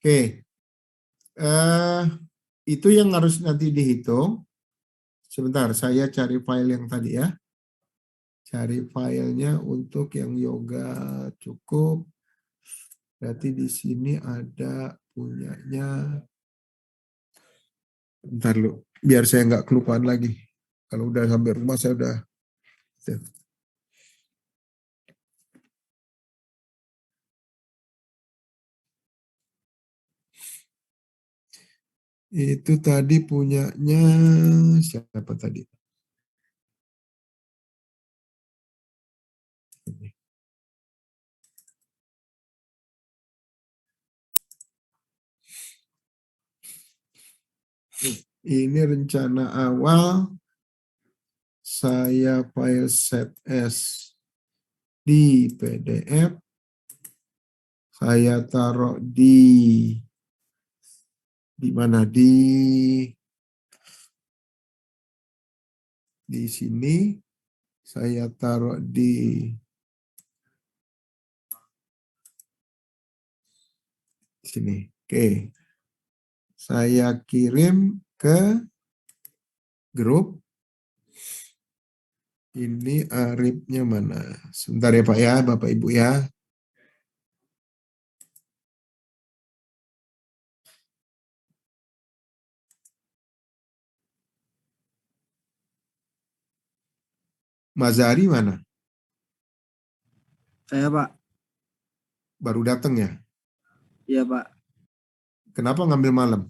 Oke, itu yang harus nanti dihitung. Sebentar, saya cari file yang tadi ya. Cari filenya untuk yang yoga cukup. Berarti di sini ada punyanya. Bentar lu, biar saya nggak kelupaan lagi. Kalau udah sampai rumah saya udah. Itu tadi punyanya siapa tadi? Ini rencana awal saya file set as di PDF. Saya taruh di mana? Di sini. Saya taruh di sini. Oke. Saya kirim ke grup. Ini Arifnya mana? Sebentar ya Pak ya, Bapak Ibu ya. Mazari mana? Saya, Pak. Baru datang ya? Iya, Pak. Kenapa ngambil malam?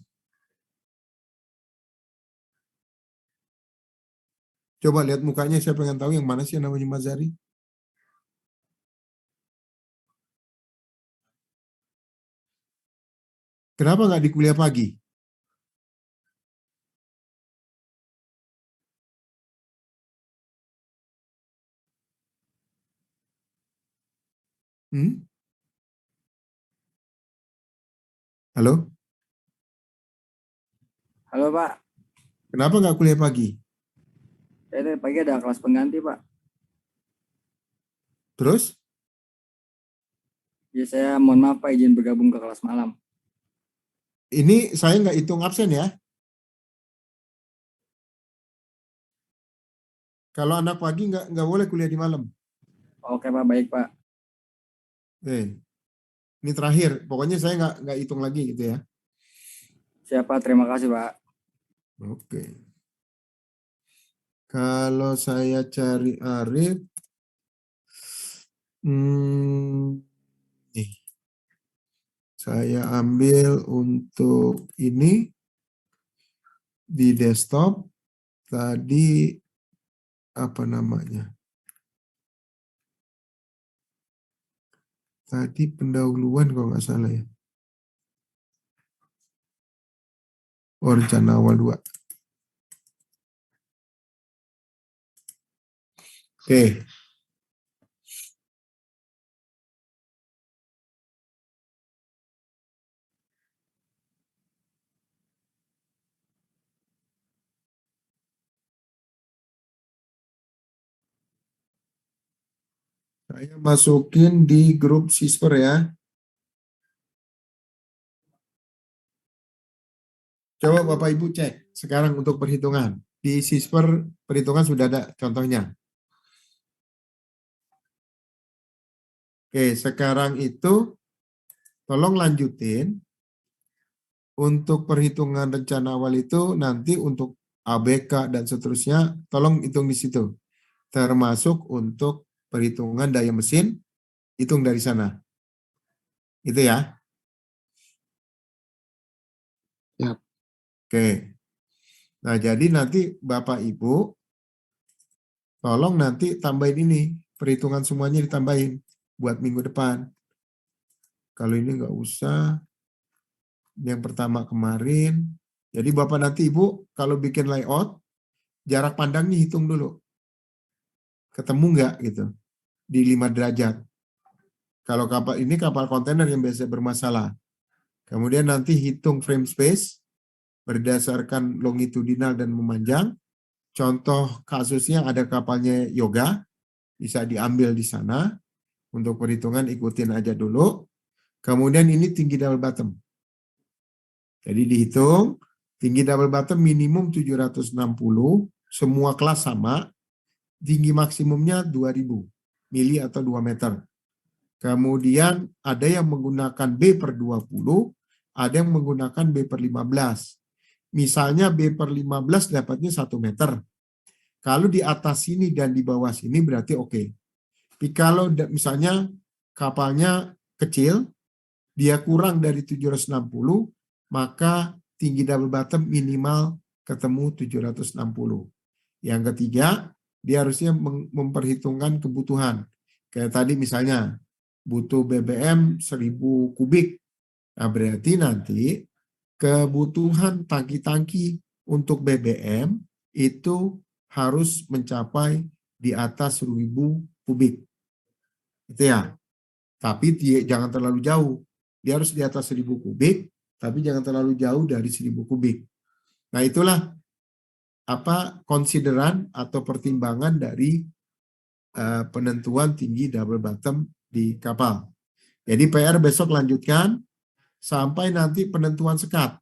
Coba lihat mukanya, saya pengen tahu yang mana sih yang namanya Mazari. Kenapa nggak di kuliah pagi? Halo? Halo, Pak. Kenapa nggak kuliah pagi? Saya tadi pagi ada kelas pengganti, Pak. Terus? Ya, saya mohon maaf, Pak, izin bergabung ke kelas malam. Ini saya nggak hitung absen ya. Kalau anak pagi nggak boleh kuliah di malam. Oke, Pak. Baik, Pak. Ini terakhir. Pokoknya saya nggak hitung lagi gitu ya. Siapa? Terima kasih, Pak. Oke. Kalau saya cari Arif, nih, saya ambil untuk ini di desktop tadi apa namanya? Tadi pendahuluan kalau nggak salah ya. Oh, rencana awal 2. Oke. Saya masukin di grup Sisper ya. Coba Bapak Ibu cek sekarang untuk perhitungan. Di Sisper perhitungan sudah ada contohnya. Oke, sekarang itu tolong lanjutin. Untuk perhitungan rencana awal itu nanti untuk ABK dan seterusnya, tolong hitung di situ. Termasuk untuk perhitungan daya mesin, hitung dari sana. Itu ya. Siap. Oke. Nah, jadi nanti Bapak Ibu, tolong nanti tambahin ini. Perhitungan semuanya ditambahin buat minggu depan. Kalau ini nggak usah. Yang pertama kemarin. Jadi Bapak nanti Ibu, kalau bikin layout, jarak pandangnya hitung dulu. Ketemu nggak gitu. Di 5 derajat. Kalau kapal ini kapal kontainer yang biasa bermasalah. Kemudian nanti hitung frame space berdasarkan longitudinal dan memanjang. Contoh kasusnya ada kapalnya Yoga, bisa diambil di sana. Untuk perhitungan ikutin aja dulu. Kemudian ini tinggi double bottom. Jadi dihitung, tinggi double bottom minimum 760, semua kelas sama, tinggi maksimumnya 2000 mili atau 2 meter. Kemudian ada yang menggunakan B per 20, ada yang menggunakan B per 15. Misalnya B per 15 dapatnya 1 meter. Kalau di atas sini dan di bawah sini berarti oke. Tapi kalau misalnya kapalnya kecil, dia kurang dari 760, maka tinggi double bottom minimal ketemu 760. Yang ketiga, dia harusnya memperhitungkan kebutuhan. Kayak tadi misalnya, butuh BBM 1000 kubik. Nah, berarti nanti kebutuhan tangki-tangki untuk BBM itu harus mencapai di atas 1000 kubik. Itu ya. Tapi jangan terlalu jauh. Dia harus di atas 1000 kubik, tapi jangan terlalu jauh dari 1000 kubik. Nah, itulah konsideran atau pertimbangan dari penentuan tinggi double bottom di kapal. Jadi PR besok lanjutkan sampai nanti penentuan sekat.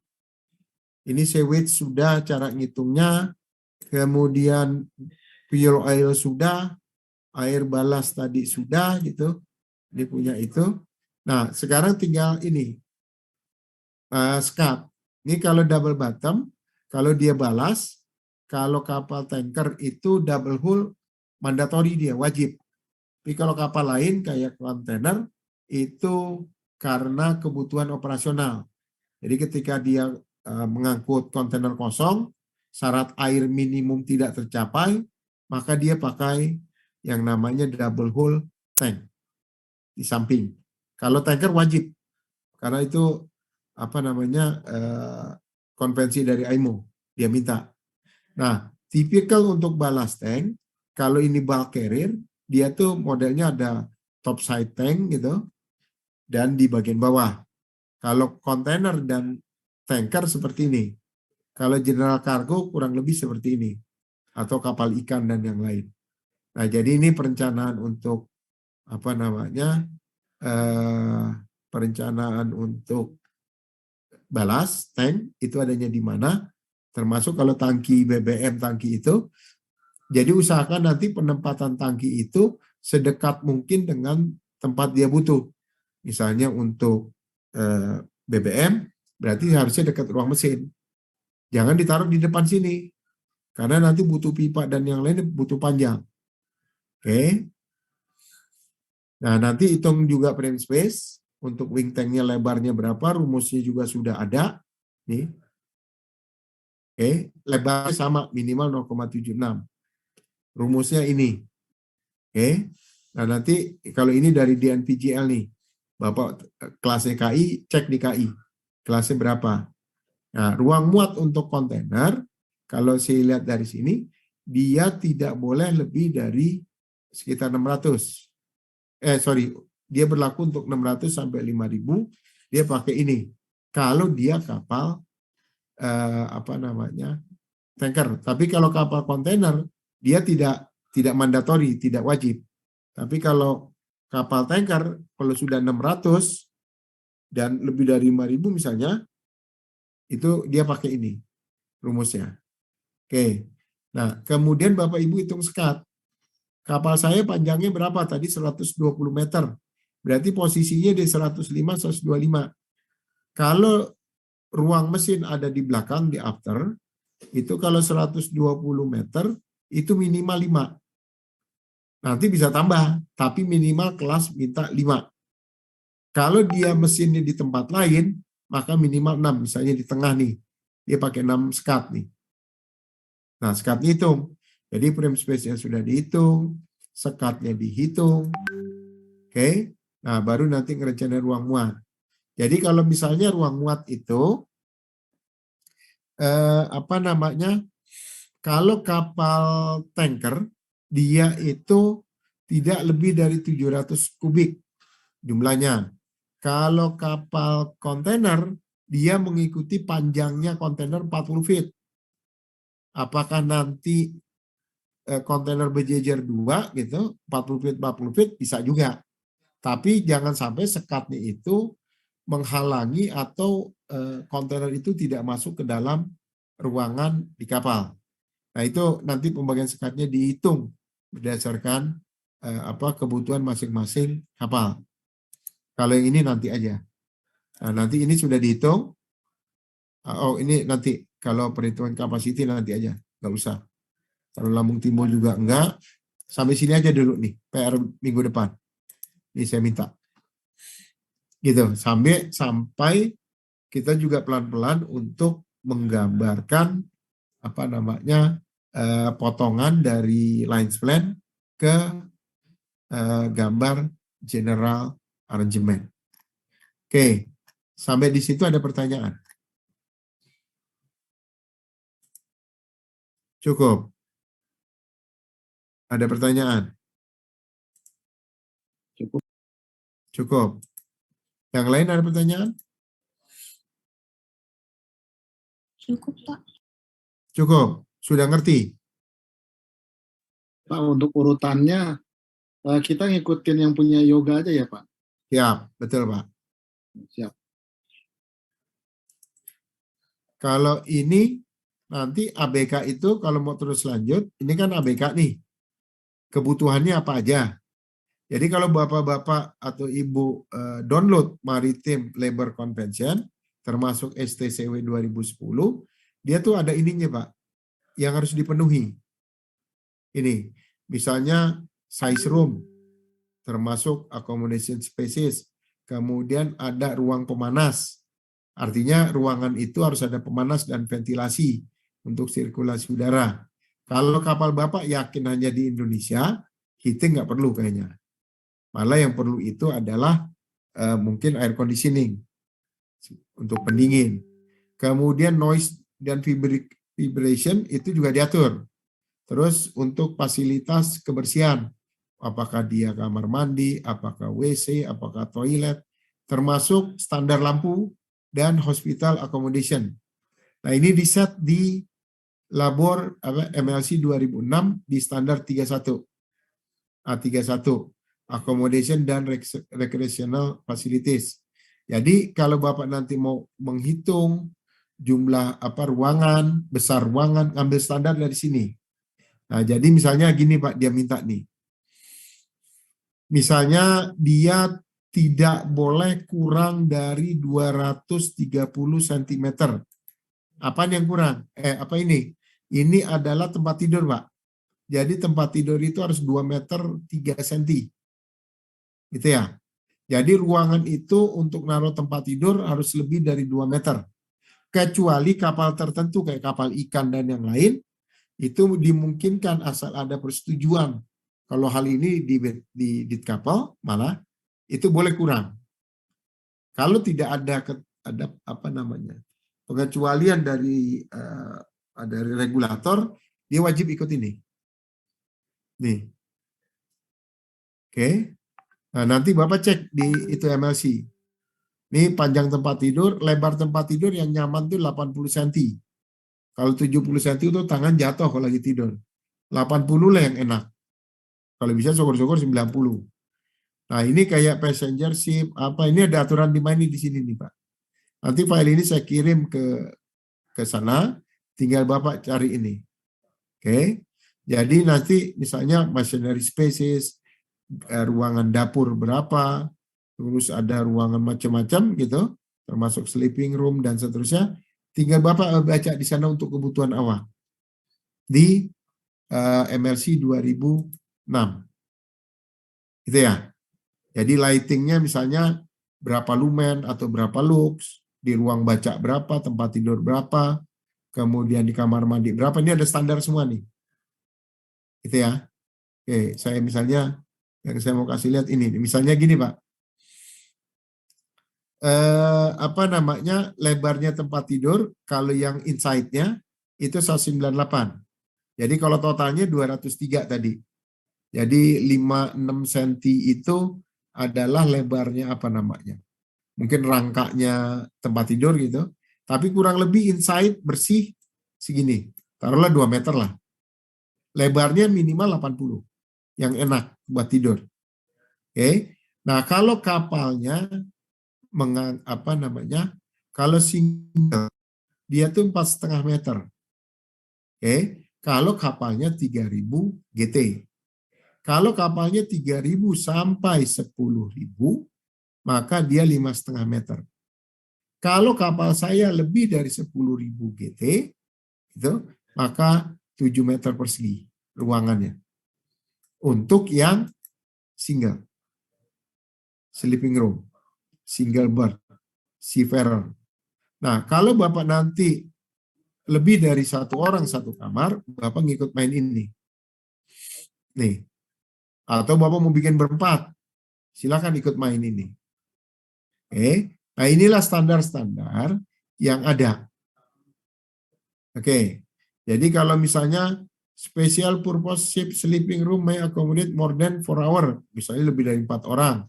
Ini sewage sudah cara ngitungnya, kemudian fuel oil sudah, air balas tadi sudah gitu. Dia punya itu. Nah, sekarang tinggal ini sekat. Ini kalau double bottom, kalau dia balas, kalau kapal tanker itu double hull mandatori dia, wajib. Tapi kalau kapal lain kayak kontainer itu karena kebutuhan operasional. Jadi ketika dia mengangkut kontainer kosong, syarat air minimum tidak tercapai, maka dia pakai yang namanya double hull tank di samping. Kalau tanker wajib, karena itu konvensi dari IMO, dia minta. Nah, tipikal untuk ballast tank, kalau ini bulk carrier, dia tuh modelnya ada top side tank gitu, dan di bagian bawah. Kalau kontainer dan tanker seperti ini. Kalau general cargo kurang lebih seperti ini. Atau kapal ikan dan yang lain. Nah, jadi ini perencanaan untuk perencanaan untuk balas tank itu adanya di mana, termasuk kalau tangki BBM tangki itu. Jadi usahakan nanti penempatan tangki itu sedekat mungkin dengan tempat dia butuh. Misalnya untuk BBM berarti harusnya dekat ruang mesin. Jangan ditaruh di depan sini. Karena nanti butuh pipa dan yang lain butuh panjang. Oke. Nah, nanti hitung juga frame space. Untuk wing tanknya lebarnya berapa, rumusnya juga sudah ada. Nih. Oke, lebarnya sama, minimal 0,76. Rumusnya ini. Oke. Nah, nanti kalau ini dari DNPGL nih. Bapak kelasnya KI, cek di KI. Kelasnya berapa? Nah, ruang muat untuk kontainer, kalau saya lihat dari sini, dia tidak boleh lebih dari sekitar 600. Dia berlaku untuk 600 sampai 5.000, dia pakai ini. Kalau dia kapal tanker. Tapi kalau kapal kontainer, dia tidak mandatori, tidak wajib. Tapi kalau kapal tanker, kalau sudah 600 dan lebih dari 5.000 misalnya, itu dia pakai ini rumusnya. Oke. Nah, kemudian Bapak Ibu hitung sekat. Kapal saya panjangnya berapa tadi? 120 meter. Berarti posisinya di 105, 125. Kalau ruang mesin ada di belakang, di after, itu kalau 120 meter, itu minimal 5. Nanti bisa tambah, tapi minimal kelas minta 5. Kalau dia mesinnya di tempat lain, maka minimal 6. Misalnya di tengah nih, dia pakai 6 sekat nih. Nah, sekatnya hitung. Jadi frame space-nya sudah dihitung, sekatnya dihitung. Oke. Nah, baru nanti ngerencanain ruang muat. Jadi kalau misalnya ruang muat itu kalau kapal tanker dia itu tidak lebih dari 700 kubik jumlahnya. Kalau kapal kontainer dia mengikuti panjangnya kontainer 40 feet. Apakah nanti kontainer berjejer 2 gitu, 40 feet bisa juga. Tapi jangan sampai sekatnya itu menghalangi atau kontainer itu tidak masuk ke dalam ruangan di kapal. Nah, itu nanti pembagian sekatnya dihitung berdasarkan kebutuhan masing-masing kapal. Kalau yang ini nanti aja. Nah, nanti ini sudah dihitung. Ini nanti kalau perhitungan capacity nanti aja, nggak usah. Kalau Lampung Timur juga enggak. Sampai sini aja dulu nih, PR minggu depan. Ini saya minta. Gitu, sampai kita juga pelan-pelan untuk menggambarkan potongan dari lines plan ke gambar general arrangement. Oke, sampai di situ ada pertanyaan? Cukup. Ada pertanyaan? Cukup. Yang lain ada pertanyaan? Cukup, Pak. Cukup. Sudah ngerti? Pak, untuk urutannya, kita ngikutin yang punya yoga aja ya, Pak? Siap, betul Pak. Siap. Kalau ini nanti ABK itu kalau mau terus lanjut, ini kan ABK nih. Kebutuhannya apa aja? Jadi kalau bapak-bapak atau ibu download Maritime Labor Convention, termasuk STCW 2010, dia tuh ada ininya Pak, yang harus dipenuhi. Ini, misalnya size room, termasuk accommodation spaces, kemudian ada ruang pemanas. Artinya ruangan itu harus ada pemanas dan ventilasi untuk sirkulasi udara. Kalau kapal Bapak yakin hanya di Indonesia, heating nggak perlu kayaknya. Malah yang perlu itu adalah mungkin air conditioning untuk pendingin. Kemudian noise dan vibration itu juga diatur. Terus untuk fasilitas kebersihan, apakah dia kamar mandi, apakah WC, apakah toilet, termasuk standar lampu dan hospital accommodation. Nah, ini di-set di labor MLC 2006 di standar 31. A31. Accommodation dan recreational facilities. Jadi kalau Bapak nanti mau menghitung jumlah ruangan, besar ruangan, ambil standar dari sini. Nah, jadi misalnya gini Pak, dia minta nih. Misalnya dia tidak boleh kurang dari 230 cm. Apa yang kurang? Apa ini? Ini adalah tempat tidur, Pak. Jadi tempat tidur itu harus 2 meter 3 cm. Gitu ya. Jadi ruangan itu untuk naruh tempat tidur harus lebih dari 2 meter. Kecuali kapal tertentu kayak kapal ikan dan yang lain, itu dimungkinkan asal ada persetujuan. Kalau hal ini di kapal, malah itu boleh kurang. Kalau tidak ada apa namanya pengecualian dari regulator, dia wajib ikut ini. Nih, oke. Nah, nanti Bapak cek di itu MLC. Ini panjang tempat tidur, lebar tempat tidur yang nyaman tuh 80 cm. Kalau 70 cm itu tangan jatuh kalau lagi tidur. 80 lah yang enak. Kalau bisa syukur-syukur 90. Nah, ini kayak passenger ship, apa ini ada aturan di mana di sini nih, Pak. Nanti file ini saya kirim ke sana, tinggal Bapak cari ini. Oke. Jadi nanti misalnya machinery spaces, ruangan dapur berapa, terus ada ruangan macam-macam gitu, termasuk sleeping room dan seterusnya. Tinggal Bapak baca di sana untuk kebutuhan awal. Di MLC 2006. Gitu ya. Jadi lightingnya misalnya berapa lumen atau berapa lux, di ruang baca berapa, tempat tidur berapa, kemudian di kamar mandi berapa, ini ada standar semua nih. Gitu ya. Oke, saya misalnya yang saya mau kasih lihat ini, misalnya gini Pak. Apa namanya, lebarnya tempat tidur, kalau yang inside-nya itu 198. Jadi kalau totalnya 203 tadi. Jadi 56 cm itu adalah lebarnya apa namanya. Mungkin rangkanya tempat tidur gitu. Tapi kurang lebih inside bersih segini. Taruhlah 2 meter lah. Lebarnya minimal 80. Yang enak buat tidur. Oke. Nah, kalau kapalnya apa namanya? Kalau single dia tuh 4,5 meter. Oke. Kalau kapalnya 3.000 GT. Kalau kapalnya 3.000 sampai 10.000, maka dia 5,5 meter. Kalau kapal saya lebih dari 10.000 GT, itu, maka 7 meter persegi ruangannya. Untuk yang single, sleeping room, single berth, seafarer. Nah, kalau Bapak nanti lebih dari 1 orang 1 kamar, Bapak ngikut main ini. Nih. Atau Bapak mau bikin berempat, silakan ikut main ini. Oke. Nah, inilah standar-standar yang ada. Oke. Jadi kalau misalnya special purpose ship sleeping room may accommodate more than 4 hours, misalnya lebih dari 4 orang.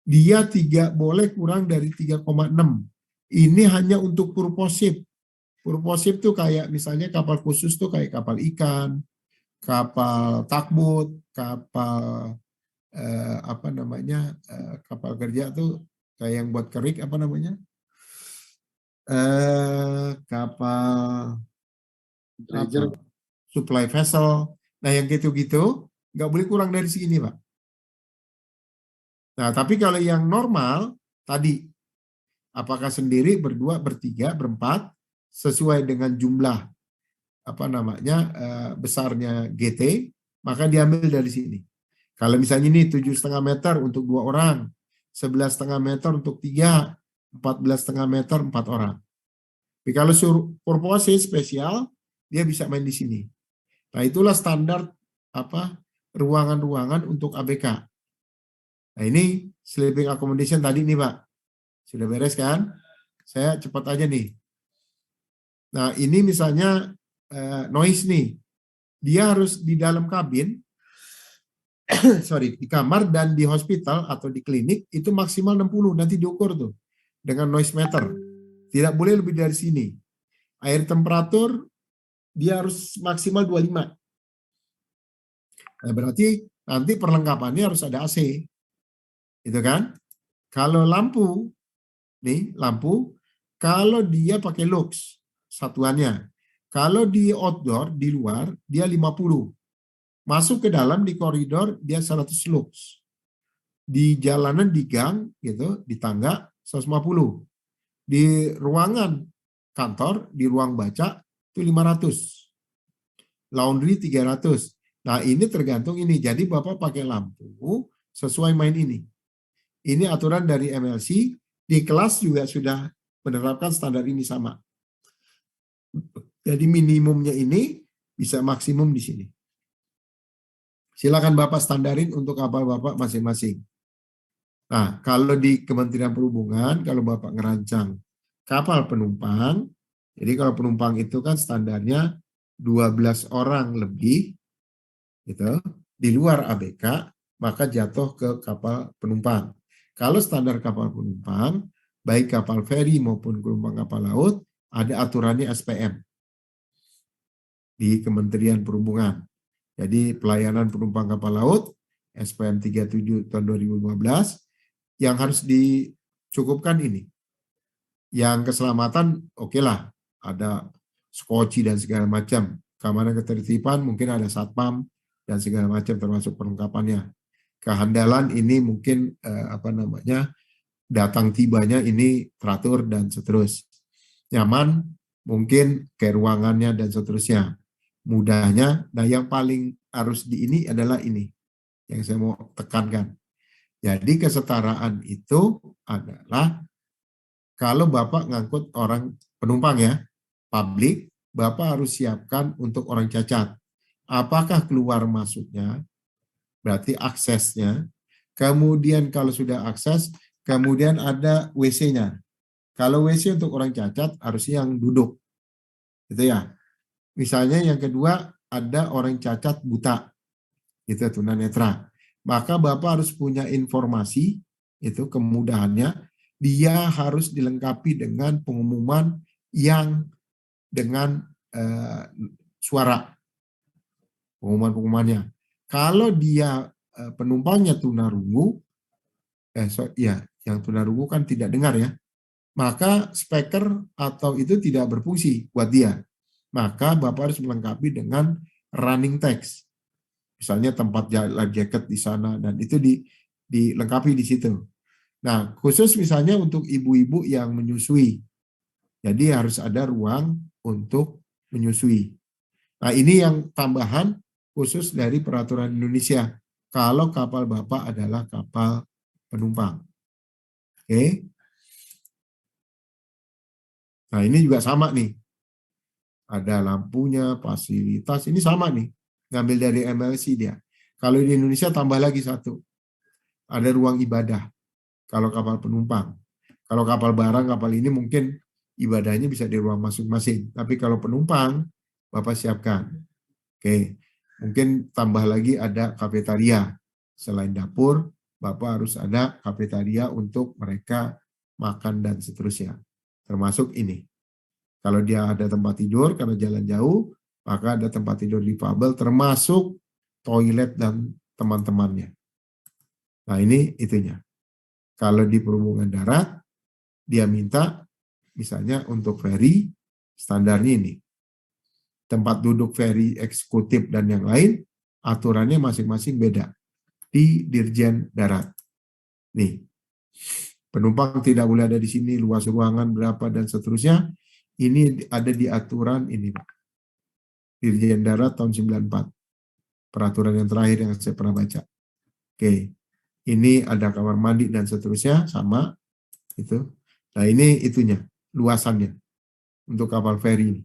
Dia boleh kurang dari 3,6. Ini hanya untuk purpose ship. Purpose ship tuh kayak misalnya kapal khusus tuh kayak kapal ikan, kapal takbut, kapal apa namanya, kapal kerja tuh kayak yang buat kerik apa namanya, kapal Dredger. supply vessel. Nah yang gitu-gitu nggak boleh kurang dari segini Pak. Nah tapi kalau yang normal tadi, apakah sendiri, berdua, bertiga, berempat, sesuai dengan jumlah apa namanya besarnya GT, maka diambil dari sini. Kalau misalnya ini 7,5 meter untuk 2 orang, 11,5 meter untuk 3, 14,5 meter 4 orang. Tapi kalau purpose spesial, dia bisa main di sini. Nah itulah standar apa ruangan-ruangan untuk ABK. Nah ini sleeping accommodation tadi nih Pak, sudah beres kan? Saya cepat aja nih. Nah ini misalnya noise nih, dia harus di dalam kabin, sorry, di kamar dan di hospital atau di klinik itu maksimal 60, nanti diukur tuh dengan noise meter. Tidak boleh lebih dari sini. Air temperatur dia harus maksimal 25. Nah, berarti nanti perlengkapannya harus ada AC. Gitu kan? Kalau lampu, nih lampu, kalau dia pakai lux satuannya. Kalau di outdoor, di luar, dia 50. Masuk ke dalam di koridor dia 100 lux. Di jalanan, di gang gitu, di tangga 150. Di ruangan kantor, di ruang baca itu 500. laundry 300. Nah, ini tergantung ini. Jadi Bapak pakai lampu sesuai main ini. Ini aturan dari MLC. Di kelas juga sudah menerapkan standar ini sama. Jadi minimumnya ini bisa maksimum di sini. Silakan Bapak standarin untuk kapal Bapak masing-masing. Nah, kalau di Kementerian Perhubungan, kalau Bapak ngerancang kapal penumpang, jadi kalau penumpang itu kan standarnya 12 orang lebih, gitu, di luar ABK, maka jatuh ke kapal penumpang. Kalau standar kapal penumpang, baik kapal feri maupun penumpang kapal laut, ada aturannya SPM di Kementerian Perhubungan. Jadi pelayanan penumpang kapal laut, SPM 37 tahun 2015, yang harus dicukupkan ini. Yang keselamatan, oke lah, ada skoci dan segala macam. Keamanan ketertiban mungkin ada satpam dan segala macam termasuk perlengkapannya. Kehandalan ini mungkin datang tibanya ini teratur dan seterusnya. Nyaman mungkin ke ruangannya dan seterusnya. Mudahnya, nah yang paling harus di ini adalah ini yang saya mau tekankan. Jadi kesetaraan itu adalah kalau Bapak ngangkut orang penumpang ya, publik, Bapak harus siapkan untuk orang cacat. Apakah keluar masuknya, berarti aksesnya. Kemudian kalau sudah akses, kemudian ada WC-nya. Kalau WC untuk orang cacat harusnya yang duduk. Gitu ya. Misalnya yang kedua ada orang cacat buta. Itu tunanetra. Maka Bapak harus punya informasi, itu kemudahannya, dia harus dilengkapi dengan pengumuman yang dengan suara. Pengumuman-pengumumannya. Kalau dia penumpangnya tunarungu, yang tunarungu kan tidak dengar ya, maka speaker atau itu tidak berfungsi buat dia. Maka Bapak harus melengkapi dengan running text. Misalnya tempat life jacket di sana, dan itu dilengkapi di situ. Nah, khusus misalnya untuk ibu-ibu yang menyusui. Jadi harus ada ruang untuk menyusui. Nah, ini yang tambahan khusus dari peraturan Indonesia. Kalau kapal Bapak adalah kapal penumpang. Oke. Nah, ini juga sama nih. Ada lampunya, fasilitas, ini sama nih. Ngambil dari MLC dia. Kalau di Indonesia tambah lagi satu. Ada ruang ibadah. Kalau kapal penumpang. Kalau kapal barang, kapal ini mungkin ibadahnya bisa di ruang masing-masing. Tapi kalau penumpang, Bapak siapkan. Oke. Mungkin tambah lagi ada kafetaria. Selain dapur, Bapak harus ada kafetaria untuk mereka makan dan seterusnya. Termasuk ini. Kalau dia ada tempat tidur karena jalan jauh, maka ada tempat tidur difabel termasuk toilet dan teman-temannya. Nah, ini itunya. Kalau di perhubungan darat, dia minta misalnya untuk feri, standarnya ini. Tempat duduk feri eksekutif dan yang lain, aturannya masing-masing beda. Di Dirjen Darat. Nih, penumpang tidak boleh ada di sini, luas ruangan berapa dan seterusnya. Ini ada di aturan ini, Dirjen Darat tahun 94. Peraturan yang terakhir yang saya pernah baca. Oke. Ini ada kamar mandi dan seterusnya, sama. Itu. Nah, ini itunya, luasannya. Untuk kapal feri ini.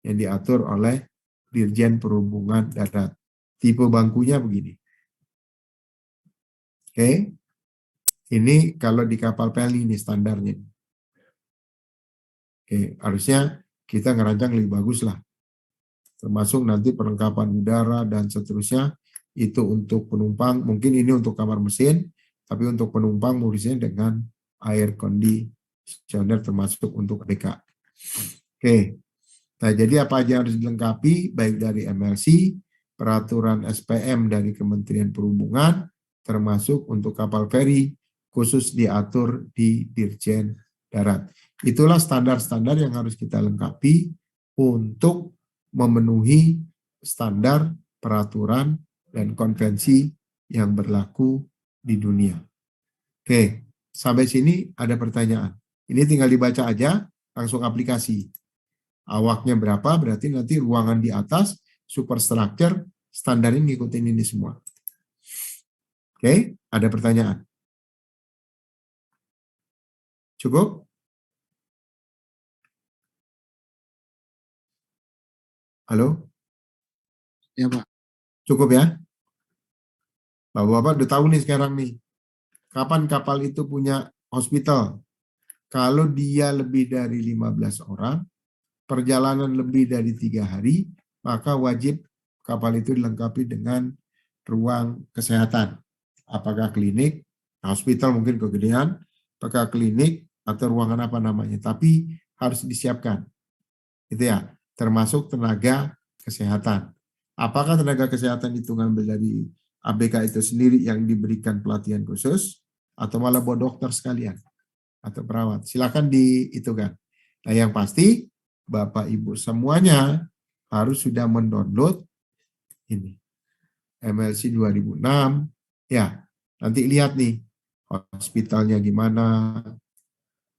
Yang diatur oleh Dirjen Perhubungan Darat. Tipe bangkunya begini. Oke. Ini kalau di kapal peli ini standarnya. Oke, harusnya kita ngerancang lebih bagus lah. Termasuk nanti perlengkapan udara dan seterusnya. Itu untuk penumpang, mungkin ini untuk kamar mesin, tapi untuk penumpang modusnya dengan air conditioner termasuk untuk ABK. Oke. Nah, jadi apa aja harus dilengkapi, baik dari MLC, peraturan SPM dari Kementerian Perhubungan, termasuk untuk kapal feri, khusus diatur di Dirjen Darat. Itulah standar-standar yang harus kita lengkapi untuk memenuhi standar, peraturan, dan konvensi yang berlaku di dunia. Oke, sampai sini ada pertanyaan. Ini tinggal dibaca aja, langsung aplikasi. Awaknya berapa, berarti nanti ruangan di atas superstructure, standarnya ngikutin ini semua. Oke, ada pertanyaan? Cukup? Halo? Ya Pak. Cukup ya? Bapak-bapak udah tahu nih sekarang nih, kapan kapal itu punya hospital? Kalau dia lebih dari 15 orang, perjalanan lebih dari 3 hari, maka wajib kapal itu dilengkapi dengan ruang kesehatan. Apakah klinik, hospital mungkin kegedean, apakah klinik, atau ruangan apa namanya. Tapi harus disiapkan. Itu ya, termasuk tenaga kesehatan. Apakah tenaga kesehatan itu ngambil dari ABK itu sendiri yang diberikan pelatihan khusus, atau malah buat dokter sekalian, atau perawat. Silakan diitukan. Nah yang pasti, Bapak Ibu semuanya harus sudah mendownload ini. MLC 2006, ya nanti lihat nih, hospitalnya gimana,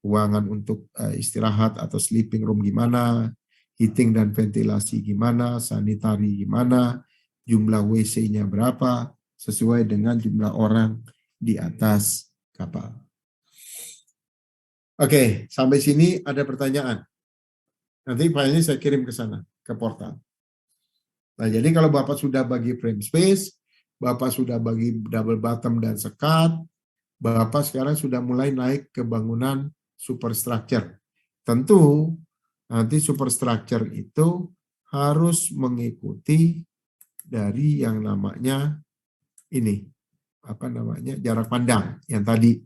ruangan untuk istirahat atau sleeping room gimana, heating dan ventilasi gimana, sanitari gimana, jumlah WC-nya berapa, sesuai dengan jumlah orang di atas kapal. Oke, sampai sini ada pertanyaan. Nanti filenya saya kirim ke sana, ke portal. Nah, jadi kalau Bapak sudah bagi frame space, Bapak sudah bagi double bottom dan sekat, Bapak sekarang sudah mulai naik ke bangunan superstructure. Tentu nanti superstructure itu harus mengikuti dari yang namanya ini, apa namanya, jarak pandang yang tadi.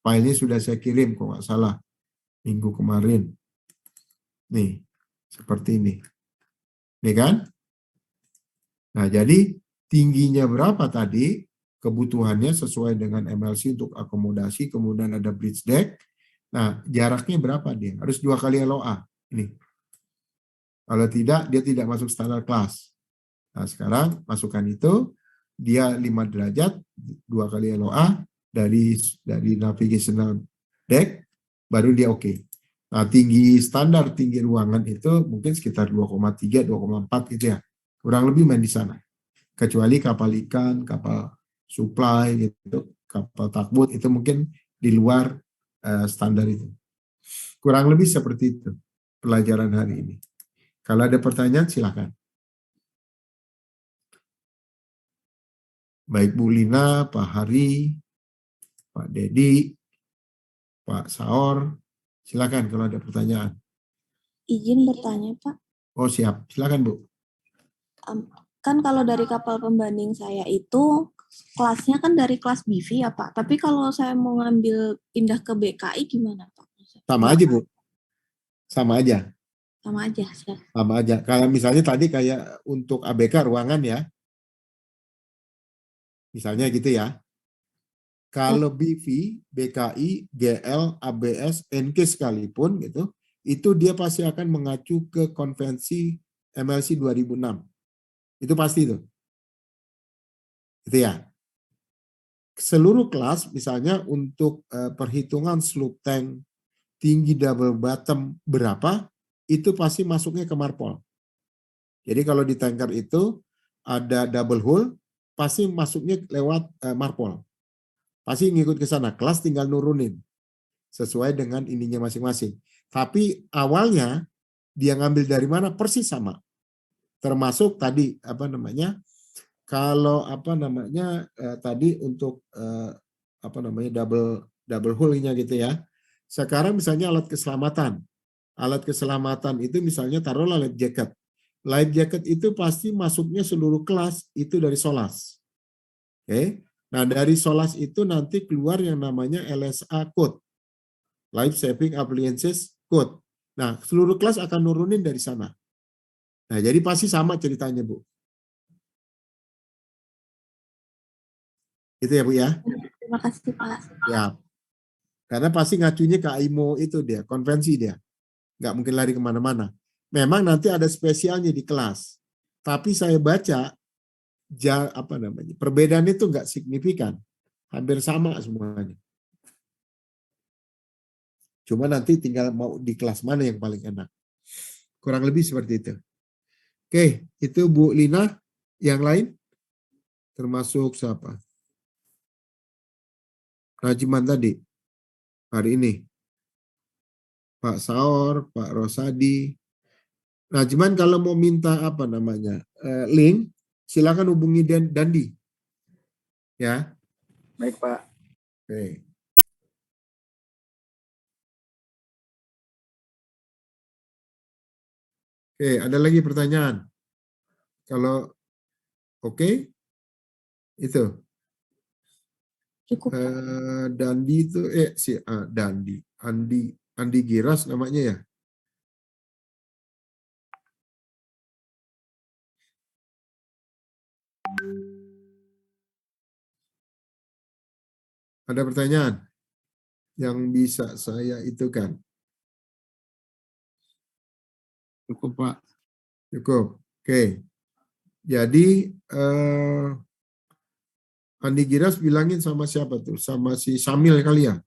Filenya sudah saya kirim kalau nggak salah minggu kemarin. Nih, seperti ini. Nih kan? Nah, jadi tingginya berapa tadi? Kebutuhannya sesuai dengan MLC untuk akomodasi, kemudian ada bridge deck. Nah, jaraknya berapa dia? Harus 2 kali LOA. Ini. Kalau tidak, dia tidak masuk standar kelas. Nah, sekarang masukkan itu, dia 5 derajat, 2 kali LOA, dari navigational deck, baru dia oke. Nah, standar tinggi ruangan itu mungkin sekitar 2,3, 2,4 gitu ya. Kurang lebih main di sana. Kecuali kapal ikan, kapal supply gitu, kapal takbut itu mungkin di luar standar itu. Kurang lebih seperti itu pelajaran hari ini. Kalau ada pertanyaan silakan. Baik Bu Lina, Pak Hari, Pak Dedi, Pak Saor, silakan kalau ada pertanyaan. Izin bertanya, Pak. Oh siap, silakan Bu. Kan kalau dari kapal pembanding saya itu kelasnya kan dari kelas BV ya Pak. Tapi kalau saya mau ngambil pindah ke BKI gimana Pak? Sama aja Bu. Sama aja. Sama aja. Sama aja. Kalau misalnya tadi kayak untuk ABK ruangan ya. Misalnya gitu ya. Kalau BV, BKI, GL, ABS, NK sekalipun gitu, itu dia pasti akan mengacu ke konvensi MLC 2006. Itu pasti itu. Itu ya. Seluruh kelas misalnya untuk perhitungan sloop tank tinggi double bottom berapa, itu pasti masuknya ke Marpol. Jadi kalau di tanker itu ada double hull, pasti masuknya lewat Marpol. Pasti ngikut ke sana, kelas tinggal nurunin sesuai dengan ininya masing-masing. Tapi awalnya dia ngambil dari mana persis sama. Termasuk tadi apa namanya? Kalau apa namanya tadi untuk apa namanya double hull-nya gitu ya. Sekarang misalnya alat keselamatan. Alat keselamatan itu misalnya taruhlah life jacket. Life jacket itu pasti masuknya seluruh kelas itu dari SOLAS. Oke. Nah, dari SOLAS itu nanti keluar yang namanya LSA code. Life Saving Appliances Code. Nah, seluruh kelas akan nurunin dari sana. Nah, jadi pasti sama ceritanya, Bu. Itu ya, Bu ya? Terima kasih Pak. Ya. Karena pasti ngacunya ke AIMO itu dia, konvensi dia. Nggak mungkin lari kemana-mana. Memang nanti ada spesialnya di kelas. Tapi saya baca, apa namanya, perbedaan itu nggak signifikan. Hampir sama semuanya. Cuma nanti tinggal mau di kelas mana yang paling enak. Kurang lebih seperti itu. Oke, itu Bu Lina. Yang lain? Termasuk siapa? Rajiman tadi. Hari ini. Pak Saor, Pak Rosadi. Rajiman kalau mau minta apa namanya link, silakan hubungi Dandi. Ya. Baik, Pak. Oke. Oke, ada lagi pertanyaan? Kalau oke, itu Cukup. Dandi itu Dandi, Andi Giras namanya ya. Ada pertanyaan yang bisa saya itu kan? Cukup, Pak. Cukup. Oke. Jadi Andi Giras bilangin sama siapa tuh? Sama si Samil kali ya?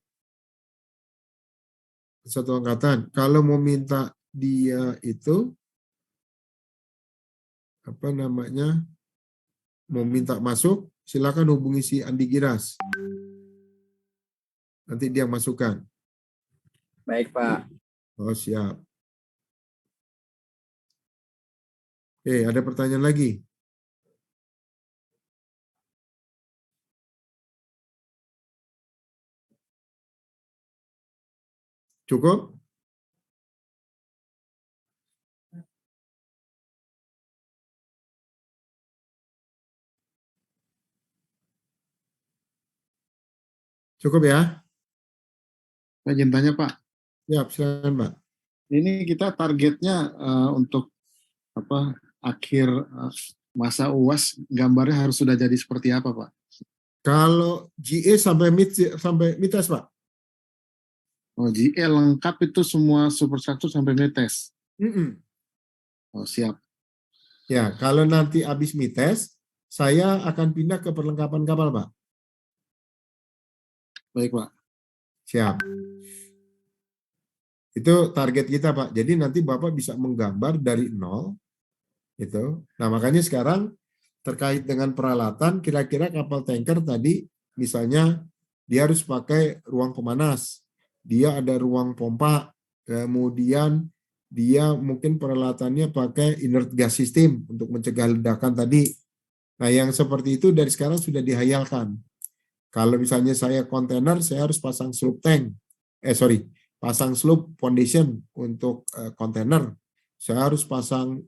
Satu angkatan. Kalau mau minta dia itu apa namanya? Mau minta masuk, silakan hubungi si Andi Giras. Nanti dia masukkan. Baik, Pak. Oh, siap. Oke, ada pertanyaan lagi? Cukup? Cukup ya? Saya izin tanya, Pak. Siap, silakan Pak. Ini kita targetnya untuk apa akhir masa UAS gambarnya harus sudah jadi seperti apa, Pak? Kalau GA sampai MITES, Pak? Oh, GE lengkap itu semua superstructure sampai netes. Oh, siap. Ya, kalau nanti habis MITES, saya akan pindah ke perlengkapan kapal, Pak. Baik, Pak. Siap. Itu target kita, Pak. Jadi nanti Bapak bisa menggambar dari nol. Gitu. Nah, makanya sekarang terkait dengan peralatan, kira-kira kapal tanker tadi, misalnya dia harus pakai ruang pemanas, dia ada ruang pompa, kemudian dia mungkin peralatannya pakai inert gas system untuk mencegah ledakan tadi. Nah, yang seperti itu dari sekarang sudah dihayalkan. Kalau misalnya saya kontainer, saya harus pasang sloop tank. Pasang sloop foundation untuk kontainer. Saya harus pasang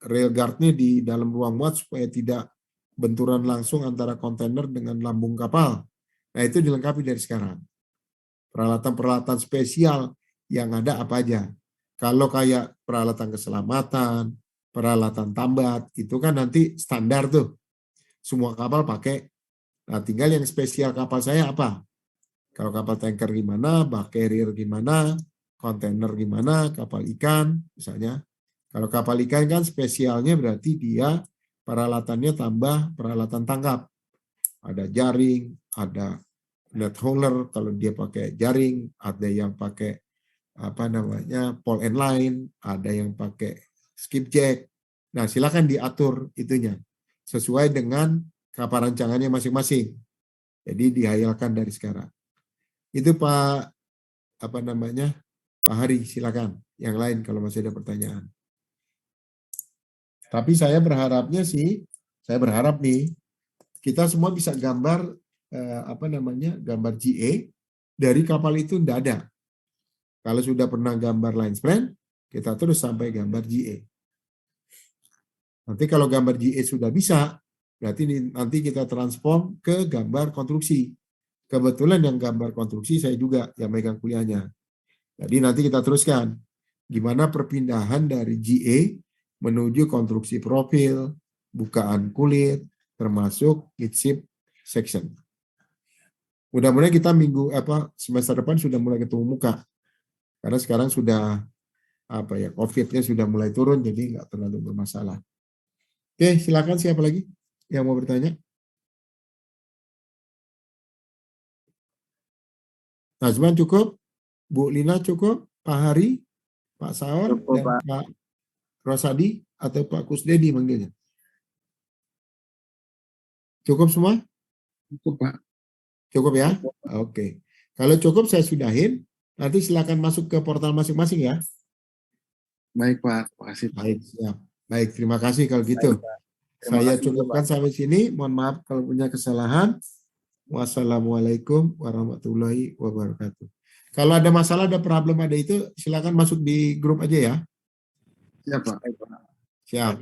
rail guard-nya di dalam ruang muat supaya tidak benturan langsung antara kontainer dengan lambung kapal. Nah, itu dilengkapi dari sekarang. Peralatan-peralatan spesial yang ada apa aja. Kalau kayak peralatan keselamatan, peralatan tambat, itu kan nanti standar tuh. Semua kapal pakai. Nah, tinggal yang spesial kapal saya apa? Kalau kapal tanker gimana, bak carrier gimana, kontainer gimana, kapal ikan misalnya. Kalau kapal ikan kan spesialnya berarti dia peralatannya tambah peralatan tangkap. Ada jaring, ada net hauler kalau dia pakai jaring, ada yang pakai apa namanya pole and line, ada yang pakai skipjack. Nah, silakan diatur itunya sesuai dengan kapal rancangannya masing-masing. Jadi dihayalkan dari sekarang. Itu Pak apa namanya? Pak Hari, silakan. Yang lain kalau masih ada pertanyaan. Tapi saya berharapnya sih, saya berharap nih kita semua bisa gambar apa namanya? Gambar GA dari kapal itu tidak ada. Kalau sudah pernah gambar line span, kita terus sampai gambar GA. Nanti kalau gambar GA sudah bisa, berarti nanti kita transform ke gambar konstruksi. Kebetulan yang gambar konstruksi saya juga yang megang kuliahnya. Jadi nanti kita teruskan gimana perpindahan dari GA menuju konstruksi profil, bukaan kulit, termasuk headship section. Mudah-mudahan kita semester depan sudah mulai ketemu muka. Karena sekarang sudah COVID-nya sudah mulai turun, jadi nggak terlalu bermasalah. Oke, silakan siapa lagi yang mau bertanya? Nazman cukup? Bu Lina cukup? Pak Hari? Pak Saur? Cukup, Dan Pak. Pak Rosadi atau Pak Kusdedi manggilnya? Cukup semua? Cukup, Pak. Cukup ya? Oke. Kalau cukup saya sudahin. Nanti silakan masuk ke portal masing-masing ya. Baik, Pak. Terima kasih, Pak. Baik, siap. Baik, terima kasih kalau gitu. Terima Saya kasih juga, cukupkan sampai sini. Mohon maaf kalau punya kesalahan. Wassalamualaikum warahmatullahi wabarakatuh. Kalau ada masalah, ada problem, ada itu, silakan masuk di grup aja ya. Siap, Pak. Baik, Pak. Siap.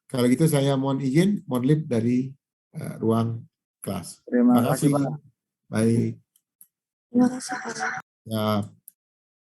Kalau gitu saya mohon izin, mohon leave dari ruang kelas. Terima Terima kasih, kasih. Pak. Baik. Terima kasih, Pak. Ya.